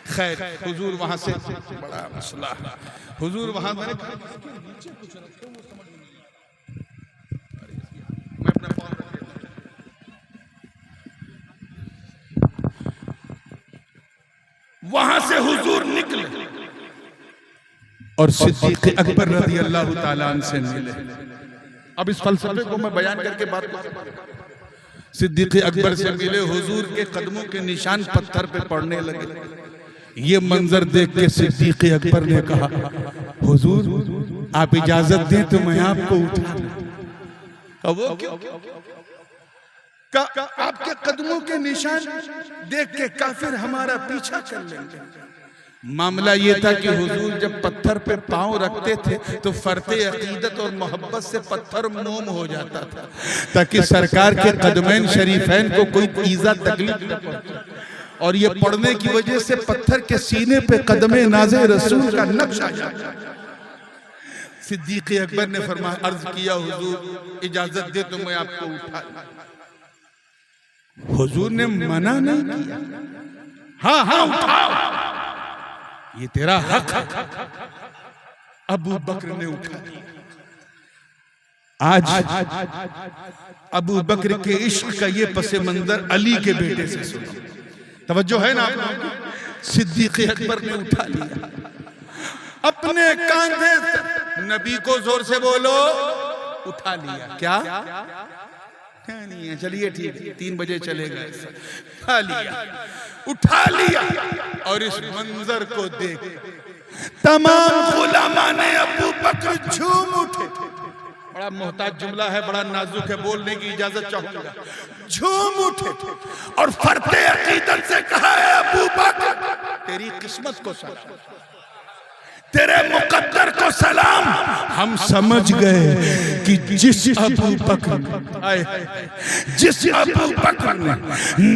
खैर हुजूर वहां से बड़ा मसला है। हुजूर वहां मैंने नीचे कुछ रखे वो समझ नहीं। मैं अपना पाँव रख देता हूं। वहां से हुजूर निकले और सिद्दीक़ अकबर रज़ी अल्लाह ताला अन्हु से मिले। अब इस फलसफे को मैं बयान करके बात करूं। सिद्दीक़ अकबर से मिले, हुजूर के कदमों के निशान पत्थर पे पड़ने लगे। ये मंजर देख के सिद्दीक़ अकबर ने कहा हुजूर आप इजाजत दें तो मैं आपको उठा दूं। वो क्यों? आपके कदमों के निशान देख के काफिर हमारा पीछा कर लेंगे। मामला ये था कि हुजूर जब पत्थर पे पांव रखते थे तो फरते अकीदत और मोहब्बत से पत्थर मोम हो जाता था ताकि सरकार के कदमैन शरीफैन को कोई ईजा तकलीफ न पहुंचे। और ये पढ़ने की वजह से पत्थर के सीने पे कदमे नाज़े रसूल का नक्शा जाता है। सिद्दीक़ अकबर ने फरमाया, अर्ज किया हुजूर इजाजत दे तो मैं आपको उठा लूं। हुजूर ने मना नहीं किया, हाँ हाँ उठाओ, ये तेरा हक है। अबू बकर ने उठा लिया। आज अबू बकर के इश्क का ये पसे मंजर अली के बेटे से सुनो, तवज्जो है ना आपको। सिद्दीक़ अकबर ने उठा लिया अपने कांधे से, नबी को जोर से बोलो, उठा लिया। क्या नहीं है, चलिए ठीक है, 3 बजे चलेगा। उठा लिया, उठा लिया। और इस मंजर को देख तमाम गुलामा ने अबू बकर झूम उठे। बड़ा मोहताज जुमला है, बड़ा नाजुक है, बोलने की इजाजत चाहूंगा। झूम उठे और फरते अकीदत से कहा है, अबू बकर तेरी किस्मत को सलाम, तेरे मुकद्दर को सलाम। हम समझ गए कि जिस अबू बकर ने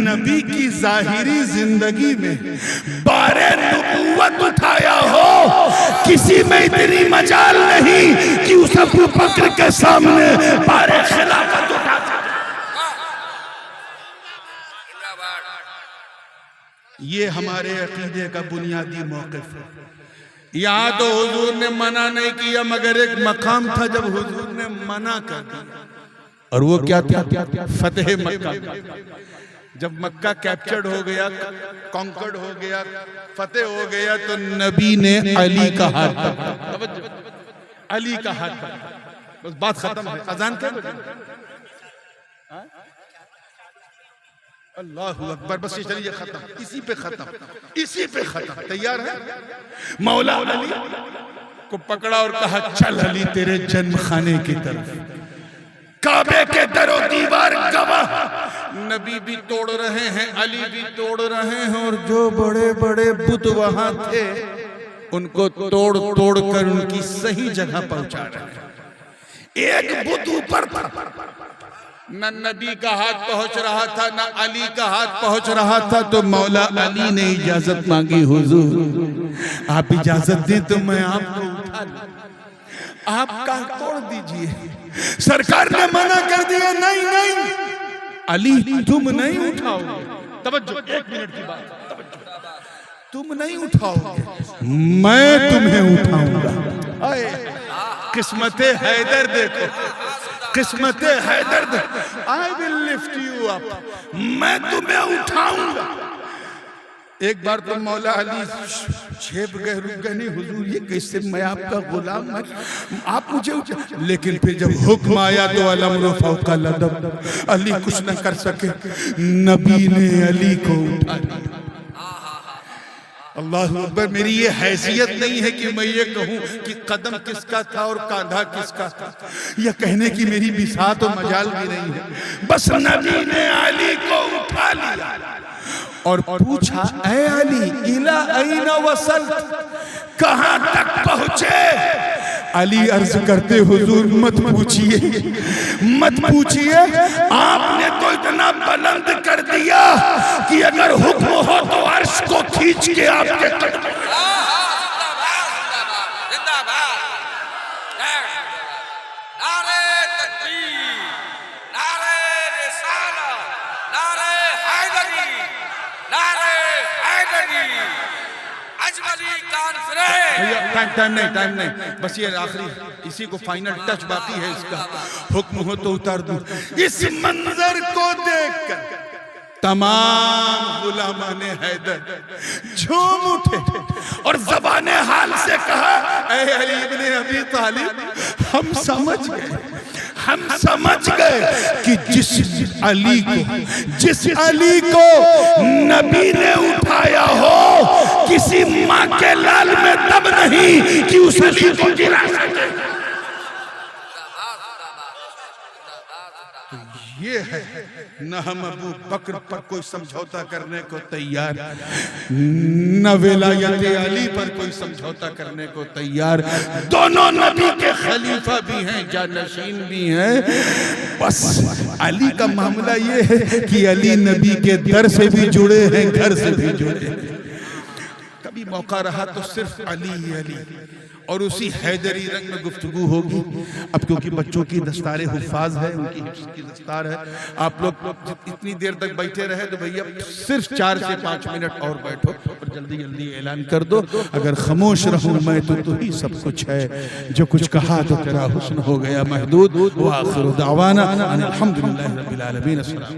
नबी की जाहिरी जिंदगी में बारे नबूवत उठाया हो, किसी में इतनी मजाल नहीं कि उस अबू बकर के सामने बारे खिलाफत उठा सके। ये हमारे अकीदे का बुनियादी मौक़िफ़ है। यहाँ तो हुजूर ने मना नहीं किया, मगर एक मकाम था जब हुजूर ने मना कर दिया, और वो क्या था? फतेह मक्का। जब मक्का कैप्चर्ड हो गया, कॉन्कर्ड हो गया, फतेह हो गया, तो नबी ने अली का हाथ पकड़ा, अली का हाथ पकड़ा, बस बात खत्म है। अजान क्या बजे? अल्लाहु अकबर, बस ये चलिए खत्म, इसी पे खत्म, इसी पे खत्म। तैयार है? मौला अली को पकड़ा और कहा, चल अली तेरे जन्म खाने की तरफ, काबे के दरो दीवार गवाह। नबी भी तोड़ रहे हैं, अली भी तोड़ रहे हैं, और जो बड़े बड़े बुत वहां थे उनको तोड़ तोड़ कर उनकी सही जगह पहुंचा रहे हैं। एक बुत ऊपर, न नबी का हाथ पहुंच रहा था, न अली का हाथ पहुंच रहा था, तो मौला अली ने इजाजत मांगी, हुजूर आप इजाजत दें तो मैं आपको उठा लूं, आप का तोड़ दीजिए। सरकार ने मना कर दिया, नहीं नहीं अली तुम नहीं उठाओगे। तवज्जो, 1 मिनट की बात, तुम नहीं उठाओगे, मैं तुम्हें उठाऊंगा। किस्मते हैदर देखो, Kismat Haider, I will lift you up, मैं तुम्हें उठाऊंगा। एक बार तो मौला अली छेप गए, रुक गए, नहीं हुजूर ये कैसे, मैं आपका गुलाम, आप मुझे उठा। लेकिन फिर जब हुक्म आया तो अलअम्रु फौकल अदब, अली कुछ न कर सके, नबी ने अली को उठा लिया। अल्लाह अकबर। मेरी ये हैसियत नहीं है कि मैं ये कहूं कि कदम किसका था और कांधा किसका था, यह कहने की मेरी बिसात और मजाल भी नहीं है। बस नबी ने अली को उठा लिया और पूछा, ऐ अली इला ऐना वसल, कहां तक पहुंचे? अली अर्ज करते, हुजूर मत पूछिए, मत पूछिए, आपने तो इतना बुलंद कर दिया कि अगर हुक्म हो तो अर्श को खींच के आपके कदम। टाइम नहीं, बस ये आखिरी, इसी को फाइनल टच बाकी है, इसका हुक्म हो तो उतार दूं। इस मंजर को देखकर तमाम गुलामा ने हैदर झूम उठे और ज़बाने हाल से कहा, ऐ अली इब्ने अबी तालिब, हम समझ गए कि जिस अली को नबी ने उठाया हो, किसी माँ के लाल में दब नहीं कि उस अली को गिरा सके। ये है, न हम अबू बकर पर कोई समझौता करने को तैयार, न विलायत अली पर कोई समझौता करने को तैयार। दोनों नबी के खलीफा भी हैं, जानशीन भी हैं। बस अली का मामला ये है कि अली नबी के दर से भी जुड़े हैं, घर से भी जुड़े हैं। कभी मौका रहा तो सिर्फ अली ही अली, और उसी हैदरी रंग में गुफ्तगू होगी। अब क्योंकि बच्चों की दस्तार हुफ़ाज़ है, उनकी हिफ्ज़ की दस्तार है, आप लोग इतनी देर तक बैठे रहे तो भैया सिर्फ 4 से 5 मिनट और बैठो और जल्दी जल्दी ऐलान कर दो। अगर खामोश रहूं मैं तो ही सब कुछ है, जो कुछ कहा तो तेरा हुस्न हो गया महदूद। व आखिर दावाना अनिल हम्दुलिल्लाहि रब्बिल आलमीन। अस्सलाम।